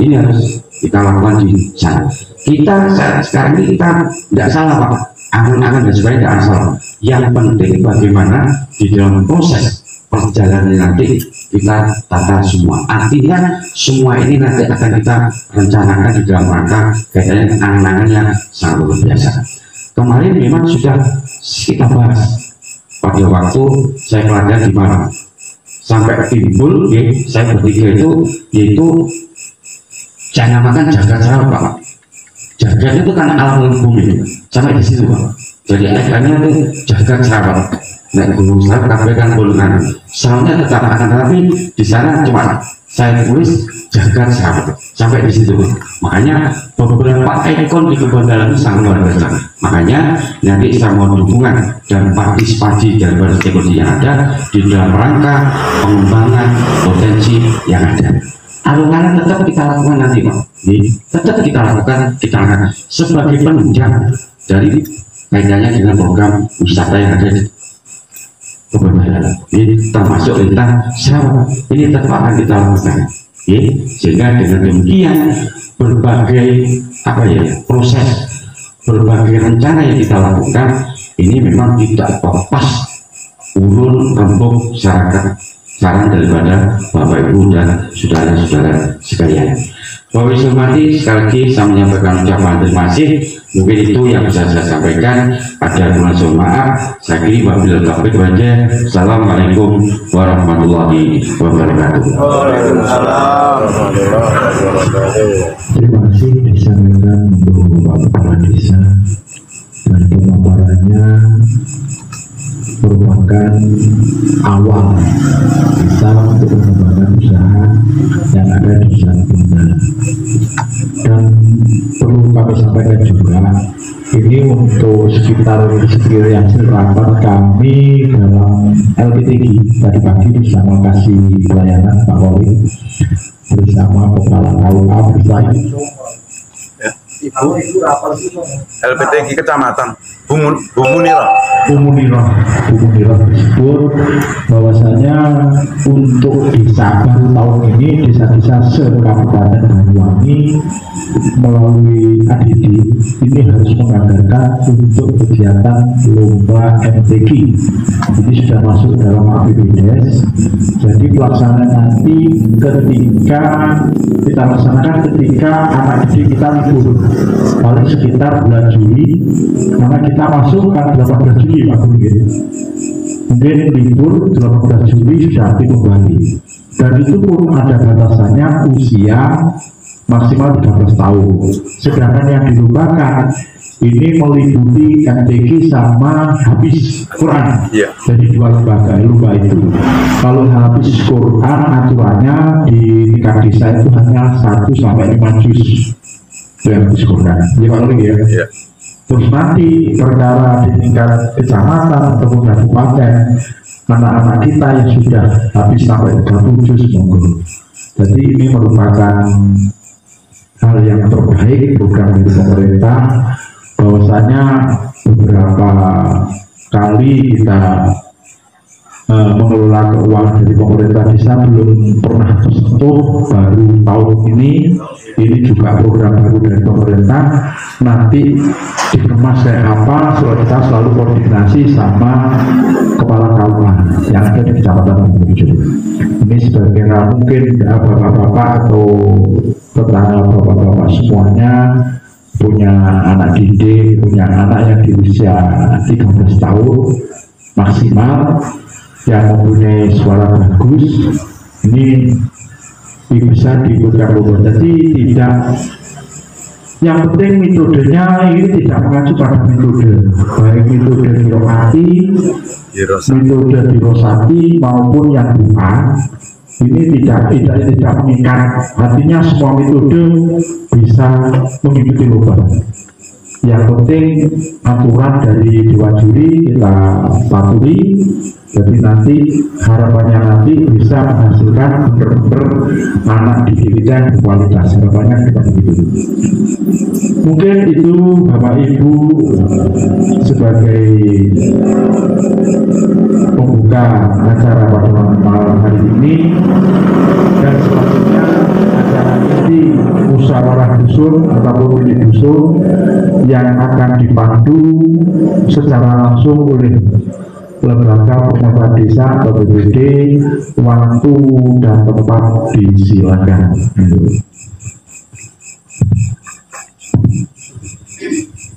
Ini harus kita lakukan di sana. Kita sekarang ini kita tidak salah Pak, angan-angan dan sebagainya tidak salah. Yang penting bagaimana di dalam proses perjalanan nanti kita tata semua. Artinya semua ini nanti akan kita rencanakan di dalam rangka kaitannya angan-angan yang sangat luar biasa. Kemarin memang sudah kita bahas pada waktu saya pelajari di Malang, sampai timbul saya berpikir itu, yaitu saya namakan jagat Sarawak Pak. Jagat itu kan alam bumi sampai di situ Pak. Jadi akhirnya itu jagat Sarawak. Nah, Gunung Selamat kan golongan soalnya tetap akan, tetapi di sana cuma saya tulis jagat Sarawak sampai di situ. Makanya beberapa ikon di kebun dalam itu sangat luar biasa. Makanya nanti kita mohon dukungan dan partisipasi dari stakeholder yang ada di dalam rangka pengembangan potensi yang ada. Alungan tetap kita lakukan nanti Pak. Tetap kita lakukan sebagai penunjang dari kaitannya dengan program wisata yang ada di kebenaran. Ini termasuk tentang Sarawak. Ini tetap akan kita lakukan. Sehingga dengan demikian berbagai proses, berbagai rencana yang kita lakukan ini memang tidak lepas urun rembuk saran daripada Bapak Ibu dan saudara-saudara sekalian. Bapak Ibu hormati, sekali lagi saya menyampaikan ucapan terima kasih. Mungkin itu yang bisa saya sampaikan. Ada mohon maaf. Saya kira wabillahi taufiq wal hidayah. Assalamualaikum warahmatullahi wabarakatuh. Terima kasih disampaikan untuk Bapak Kepala Desa, dan pemaparannya merupakan awal kita untuk mengembangkan usaha yang ada di Desa Bunda. Dan perlu kami sampaikan juga, ini untuk sekitar yang rapat kami dalam LPTG tadi pagi bersama kasih pelayanan Pak Wali bersama Kepala KUA bersama LPTG Kecamatan Bumunira tersebut bahwasanya untuk desa baru tahun ini desa-desa se-Kabupaten Banyuwangi melalui ADD ini harus menganggarkan untuk kegiatan lomba MTQ. Ini sudah masuk dalam APBDes. Jadi pelaksanaan nanti ketika kita laksanakan ketika anak didik kita libur, paling sekitar bulan Juli, karena kita masuk kan 18 Juli Pak mungkin libur 18 Juli sudah kembali, dan itu pun ada batasannya usia maksimal 13 tahun. Sedangkan yang dilupakan ini meliputi MTQ sama habis Quran. Jadi dua lembaga itu. Kalau habis Quran aturannya di tingkat desa itu hanya 1 sampai 5 juz yang habis Quran. Ya Pak Loli ya. Terus nanti perkara di tingkat kecamatan ataupun kabupaten, anak-anak kita yang sudah habis sampai 30 juz monggo. Jadi ini merupakan hal yang terbaik program dari pemerintah, bahwasanya beberapa kali kita mengelola keuangan dari pemerintah desa belum pernah tersentuh, baru tahun ini juga program baru dari pemerintah. Nanti dikemas kayak apa, kita selalu koordinasi sama kepala KUA yang ada di Kecamatan Banyuwangi. Ini sebagai mungkin bapak-bapak atau tetangga bapak-bapak semuanya punya anak didik, punya anak yang di usia 13 tahun maksimal yang mempunyai suara bagus, ini bisa diberikan lomba. Jadi tidak, yang penting metodenya ini tidak mengacu pada metode, baik metode Dirokati, metode Dirosati maupun yang bukan, ini tidak mengikat, artinya semua metode bisa mengikuti lomba. Yang penting aturan dari dewan juri kita patuhi, jadi nanti harapannya nanti bisa menghasilkan benar-benar anak didik yang berkualitas. Harapannya kita begitu. Mungkin itu Bapak Ibu sebagai pembuka acara pada malam hari ini, dan selanjutnya acara ini musyawarah dusun ataupun unit dusun yang akan dipandu secara langsung oleh lembaga pemerintah desa atau BPD. Waktu dan tempat disilakan.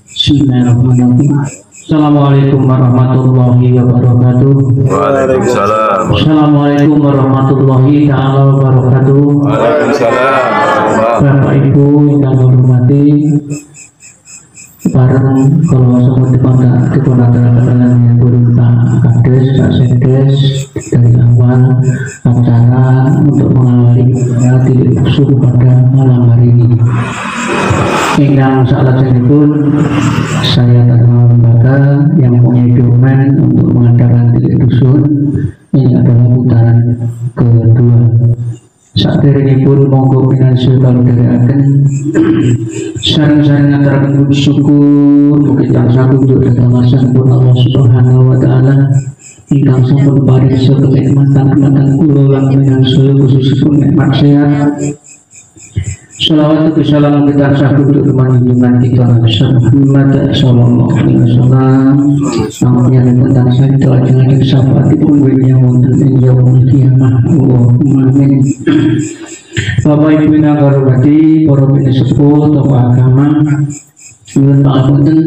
Bismillahirrahmanirrahim. Assalamualaikum warahmatullahi wabarakatuh. Waalaikumsalam. Assalamualaikum warahmatullahi wabarakatuh. Waalaikumsalam. Bapak Ibu yang kami hormati, bareng kalau semua diponatkan yang berupa Kades, Pak Sekdes dari awal acara untuk mengawali tilik usul pada malam hari ini. Yang salah pun saya adalah lembaga yang mempunyai domain untuk mengadakan tilik dusun. Ini adalah putaran kedua. Saat ini pun monggo finansial kalau dari akan saring-saring antara syukur kita satu untuk datang pun Allah Subhanahu Wa Taala ingkang sampun paring kenikmatan kula lan finansial khususipun nikmat sehat. Salawat dan salam kita sahut untuk junjungan kita Nabi Muhammad sallallahu alaihi wasallam. Namanya tentang saya telah dengan syafaat pun yang wonten ing yaumul kiamah. Allahumma amin. Bapak Ibu yang hormati, para sepuh tokoh agama, nyuwun pangapunten.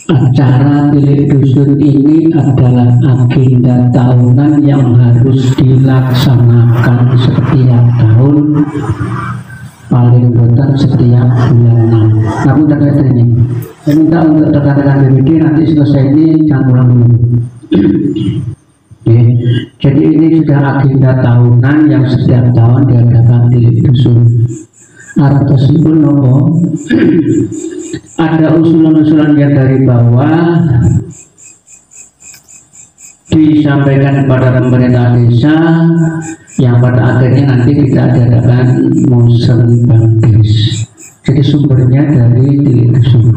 Acara tilik dusun ini adalah agenda tahunan yang harus dilaksanakan setiap tahun, paling betul setiap bulan. Namun terkait ini, saya minta untuk rekan-rekan BPD nanti selesai ini jangan ulang dulu. Jadi ini sudah agenda tahunan yang setiap tahun diadakan di dusun. Artosipun nopo ada usulan-usulan yang dari bawah disampaikan kepada pemerintah desa yang pada akhirnya nanti kita adakan musrenbangdes. Jadi sumbernya dari tilik dusun.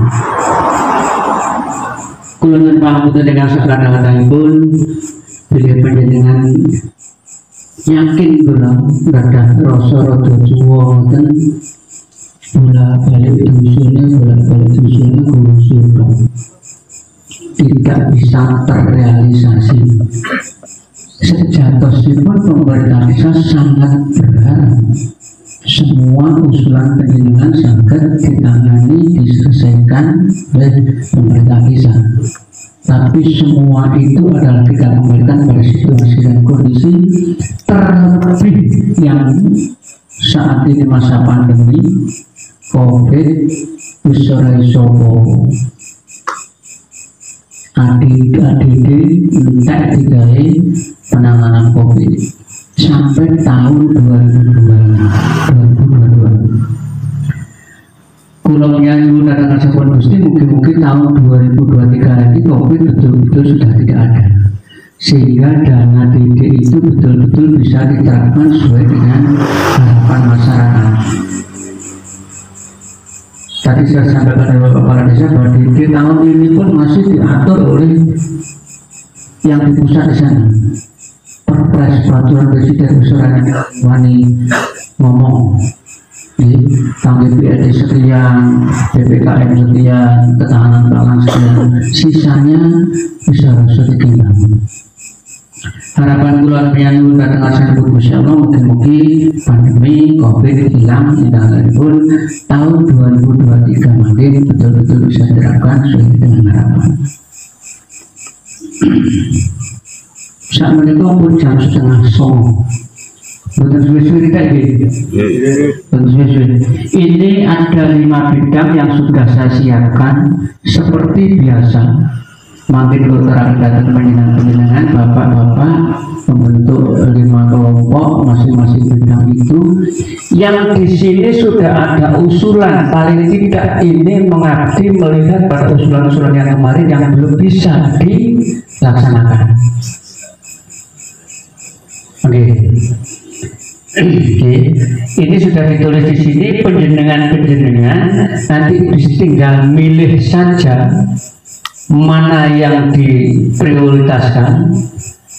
Kulon pangapunten dengan sekadang-kadang pun bila panjenengan yakin kula gadah rasa rada juwa wonten bolak-balik dusunnya guru tidak bisa terrealisasi. Sejatosipun pemerintah desa sangat berharap semua usulan panjenengan saged ditangani diselesaikan oleh pemerintah desa. Tapi semua itu adalah kita kembalikan pada situasi dan kondisi terlebih yang saat ini masa pandemi COVID isopo ADD entek digawe penanganan COVID sampai tahun 2022. Kulongnya nyuwun datang sampun Gusti, mungkin tahun 2023 ini COVID betul-betul sudah tidak ada, sehingga dana DD itu betul-betul bisa diterapkan sesuai dengan harapan masyarakat. Tadi saya sampaikan dari Bapak Kepala Desa bahwa DD tahun ini pun masih diatur oleh yang di pusat di sana. Perpres peraturan presiden usulan wani ngomong di tanggung BLT sekian, PPKM sekian, ketahanan pangan sekian, sisanya bisa sedikit. Harapan bulan Minggu datang asal Insya Allah mungkin pandemi COVID hilang tidak pun tahun 2023 mungkin betul-betul bisa diterapkan sesuai dengan harapan. Saat menikah pun jam 8:30. Betul suwe-suwe kita gitu. Ini ada 5 bidang yang sudah saya siapkan seperti biasa. makin keterangkatan penjenengan bapak-bapak membentuk 5 kelompok masing-masing bidang itu, yang di sini sudah ada usulan paling tidak ini mengabdi melihat pada usulan-usulan yang kemarin yang belum bisa dilaksanakan. Oke. Ini sudah ditulis di sini, penjenengan nanti tinggal milih saja mana yang diprioritaskan,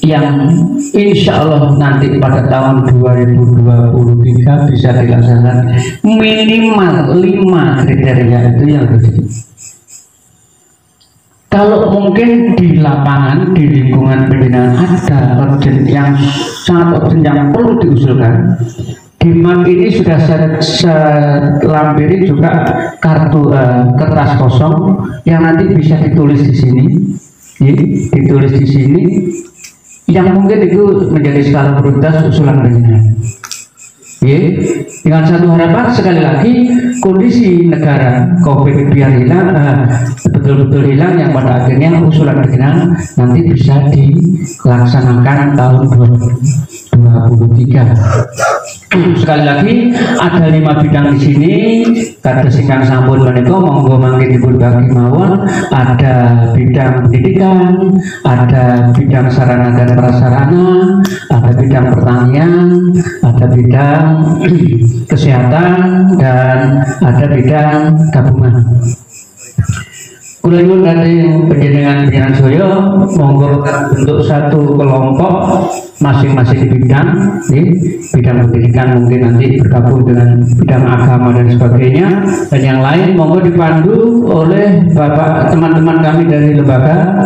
yang insya Allah nanti pada tahun 2023 bisa dilaksanakan minimal 5 kriteria itu yang harus. Kalau mungkin di lapangan, di lingkungan pendidikan ada urgent yang sangat urgent yang perlu diusulkan, di map ini sudah saya lampiri juga kartu kertas kosong yang nanti bisa ditulis di sini, ya, ditulis di sini, yang mungkin itu menjadi skala prioritas usulan pendidikan. Ya, dengan satu harapan sekali lagi kondisi negara COVID biar hilang, betul-betul hilang, yang pada akhirnya usulan pendidikan nanti bisa dilaksanakan tahun 2023. Sekali lagi ada 5 bidang di sini. Kata singkang sampun menika monggo mangke dipun bagi mawon. Ada bidang pendidikan, ada bidang sarana dan prasarana, ada bidang pertanian, ada bidang kesehatan, dan ada bidang gabungan. Kula nyuwun dari penjenengan saya monggo bentuk satu kelompok masing-masing bidang, bidang pendidikan mungkin nanti bergabung dengan bidang agama dan sebagainya, dan yang lain monggo dipandu oleh bapak teman-teman kami dari lembaga,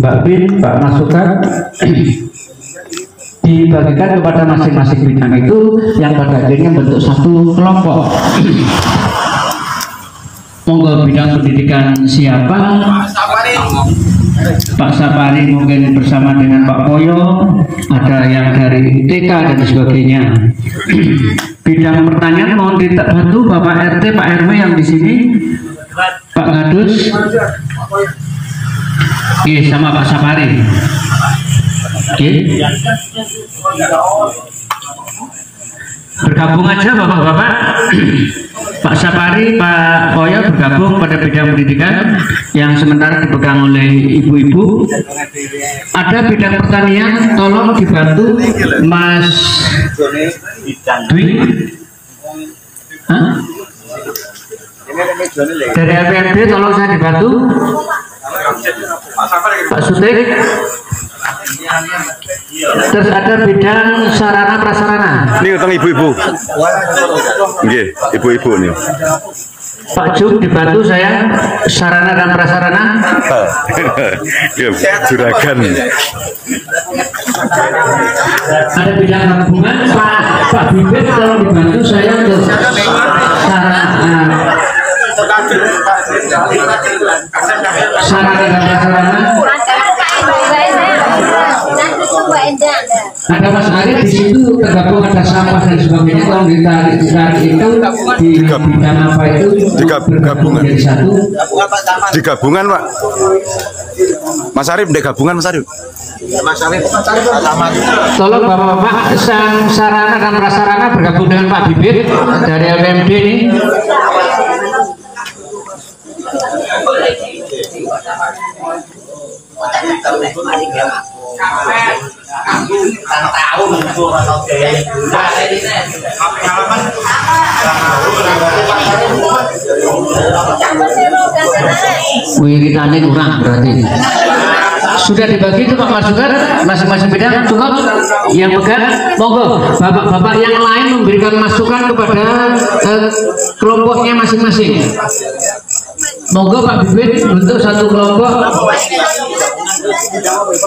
Mbak Bin, Pak Masukan, dibagikan kepada masing-masing bidang itu yang pada akhirnya bentuk satu kelompok. Monggo bidang pendidikan siapa? Pak Sapari mungkin bersama dengan Pak Poyo, ada yang dari TK dan sebagainya. Bidang pertanian mohon dibantu Bapak RT, Pak RW yang di sini, Pak Gadus, sama Pak Sapari. Bergabung aja bapak-bapak. Pak Sapari, Pak Koyo bergabung pada bidang pendidikan yang sementara dipegang oleh ibu-ibu. Ada bidang pertanian, tolong dibantu Mas Dwi. Dari LPMD tolong saya dibantu. Pak Sutik. Terus ada bidang sarana prasarana. Ini utang ibu-ibu. Nggih, ibu-ibu nih. Pak Jum dibantu saya sarana dan prasarana. Ya, juragan. Ada bidang gabungan, Pak Bibit tolong dibantu saya untuk sarana dan prasarana. Ada Mas Arif di situ tergabung, ada sampah dan sebagainya, tolong ditarik itu di bidang apa itu Di gabungan. menjadi satu. Di gabungan, Pak. Mas Arif, di gabungan Mas Arif. Tolong bapak-bapak sang sarana dan prasarana bergabung dengan Pak Bibit dari LPMD ini. Wiritane kurang berarti. Sudah dibagi itu Pak Masukan, masing-masing bidang cukup. Yang pegang, monggo bapak-bapak yang lain memberikan masukan kepada kelompoknya masing-masing. Monggo Pak Bibit bentuk satu kelompok.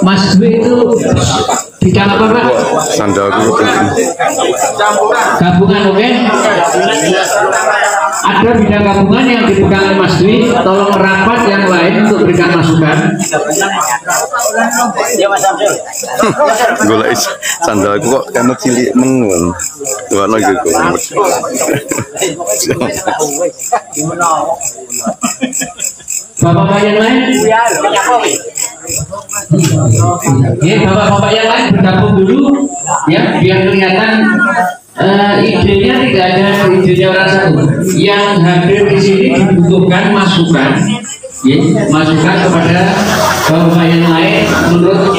Mas Dwi itu bidang apa Pak? Sandaku. Gabungan, oke? Ada bidang gabungan yang dipegang oleh Mas Dwi. Tolong merapat yang lain untuk berikan masukan. Golek sandalku kok kena cilik mengun. Tuana gitu. Bapak-bapak yang lain, ya, bapak-bapak yang lain bergabung dulu, ya, biar kelihatan idenya tidak ada idenya orang satu. Yang hadir di sini dibutuhkan masukan, ya, masukan kepada bapak yang lain menurut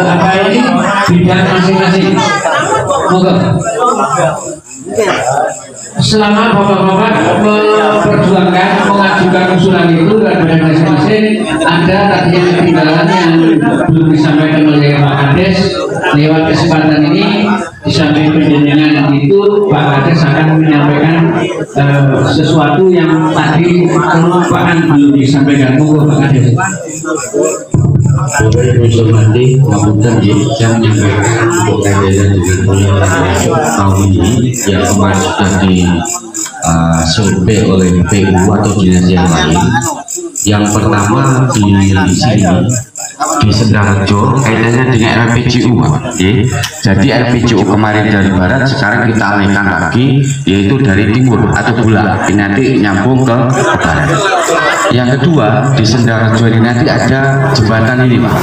apa ini bidang masing-masing. Moga. Selama bapak-bapak memperjuangkan mengajukan usulan itu kepada masing-masing, ada tadi yang ketinggalan yang belum disampaikan oleh Pak Kades. Lewat kesempatan ini disampaikan dengan itu Pak Kades akan menyampaikan sesuatu yang tadi kelupaan belum disampaikan. Monggo Pak Kades. Bapak Ibu hormati, ngapunten ya, saya menyampaikan untuk kaitan dengan penyelenggara tahun ini yang kemarin sudah disurvei oleh PU atau dinas yang lain. Yang pertama di sini di Sendarejo kaitannya dengan RPJU, ya. Jadi RPJU kemarin dari barat, sekarang kita alihkan lagi yaitu dari timur atau Bulak, ini nanti nyambung ke barat. Yang kedua di Sendarejo ini nanti ada jembatan ini Pak,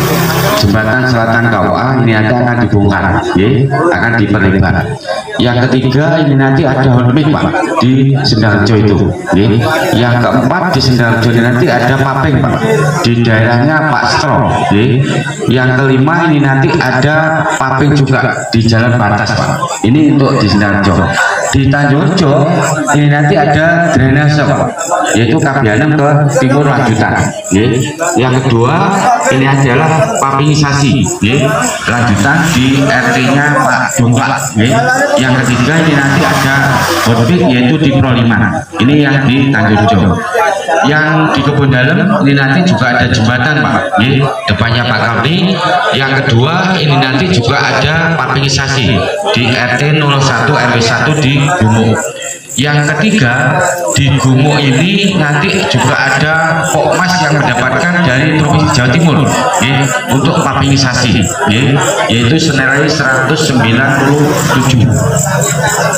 jembatan Selatan Kawah, ini nanti akan dibongkar, ya, akan diperlebar. Yang ketiga ini nanti ada hormit Pak di Sendarejo itu, ya. Yang keempat di Sendarejo ini nanti ada paping Pak di daerahnya Pak Stro, ya. Yang kelima ini nanti ada paping juga di Jalan Batas Pak, ini untuk di Sendarejo. Di Tanjurjo ini nanti ada drainase Pak, yaitu Kabianem ke timur lanjutan, ya. Yang kedua ini adalah papingisasi, ya, lanjutan di RT-nya Pak Dongklak, ya. Yang ketiga ini nanti ada hotbit yaitu di Proliman, ini yang di Tanjurjo. Yang di Kebun Dalem ini nanti juga ada jembatan Pak, ya, depannya Pak Kapli. Yang kedua ini nanti juga ada papingisasi di RT 01 RW 1 di Gumuk. Yang ketiga di Gumuk ini nanti juga ada Pokmas yang mendapatkan dari Provinsi Jawa Timur, ya, untuk papingisasi, ya, yaitu senilai 197.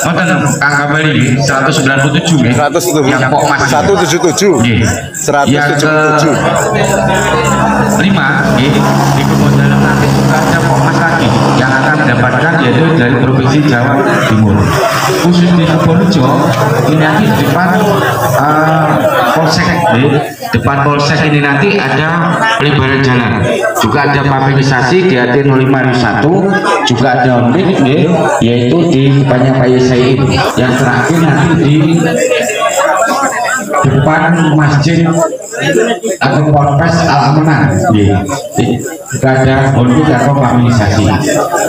Nonton Kang Kabari 197, ya. 197. Yang Pokmas 177. ya. 177. Yang kelima, ya, di Kebun Dalem nanti juga ada Pokmas lagi yang akan mendapatkan yaitu dari Provinsi Jawa Timur. Khusus di Kebonrejo ini nanti di depan Polsek, depan Polsek ini nanti ada pelebaran jalan, juga ada papingisasi di RT 05 juga ada hormit, yaitu di depannya Pak Yesai. Yang terakhir nanti di depan masjid atau Polres Al-Amanan, juga ada hormit atau papingisasi.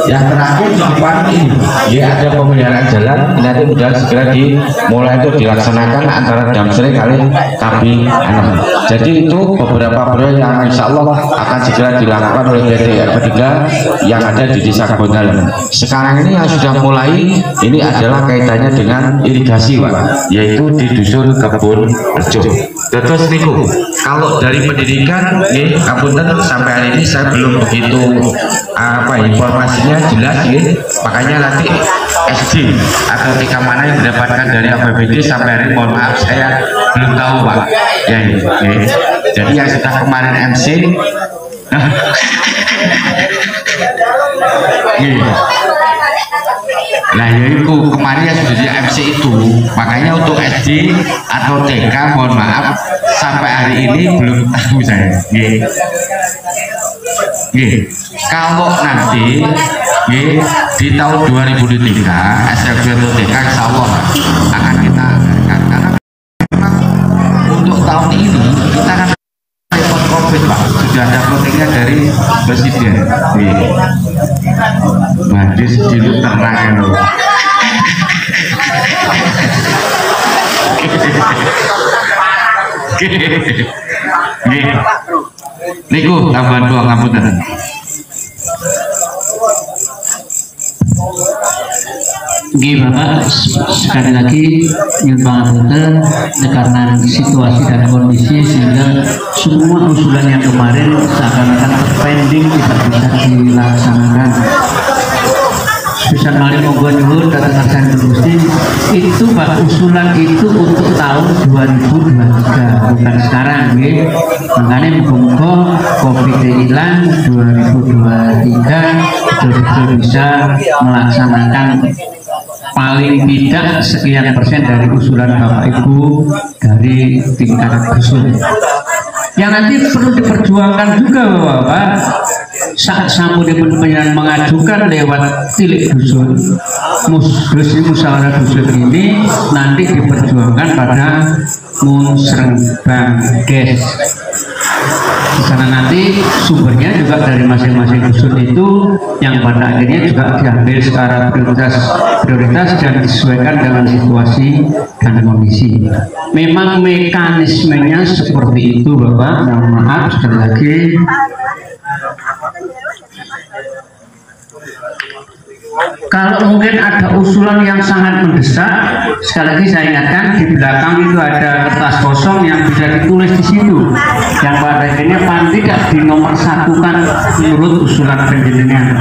Yang terakhir di depan ini, ya, ada pemeliharaan jalan, nanti mudah segera dimulai itu dilaksanakan antara jam sore kali Kabi 6. Jadi itu beberapa proyek yang insya Allah akan segera dilakukan oleh PT RP3 yang ada di Desa Kebun Dalem. Sekarang ini yang sudah mulai ini adalah kaitannya dengan irigasi Pak, yaitu di Dusun Kebun Rejo. Terus niku, kalau dari pendidikan, Kabupaten sampai hari ini saya belum begitu informasinya jelas, makanya nanti SD atau TK mana yang mendapatkan dari APBD sampai hari ini, mohon maaf saya belum tahu Pak, ya, jadi yang sudah kemarin MC nah yaitu kemarin yang sudah di MC itu, makanya untuk SD atau TK mohon maaf sampai hari ini belum tahu saya. Kalau nanti di tahun 2003 SMP atau TK insya Allah akan kita anggarkan, karena untuk tahun ini kita akan repot COVID Pak, sudah ada proteinnya dari Presiden. Badis di terang loh. Niku tambahan doang ngapunten. Bapak, sekali lagi ngapunten karena situasi dan kondisi sehingga semua usulan yang kemarin seakan-akan pending tidak bisa dilaksanakan. bisa kali monggo nyuwun datang Arsan Gusti itu Pak, usulan itu untuk tahun 2023 bukan sekarang ya. Makanya monggo Covid hilang 2023 betul-betul bisa melaksanakan paling tidak sekian persen dari usulan Bapak Ibu dari tingkat dusun. Yang nanti perlu diperjuangkan juga Bapak, saat Samudipun Panjenengan mengajukan lewat tilik dusun, musyawarah dusun ini nanti diperjuangkan pada Musrengbang Des. Di sana nanti sumbernya juga dari masing-masing dusun itu yang pada akhirnya juga diambil secara prioritas dan disesuaikan dengan situasi dan kondisi. Memang mekanismenya seperti itu Bapak. Mohon maaf sekali lagi. Kalau mungkin ada usulan yang sangat mendesak, sekali lagi saya ingatkan di belakang itu ada kertas kosong yang bisa ditulis di situ. Yang pada akhirnya paling tidak dinomor satukan menurut usulan penjenengan.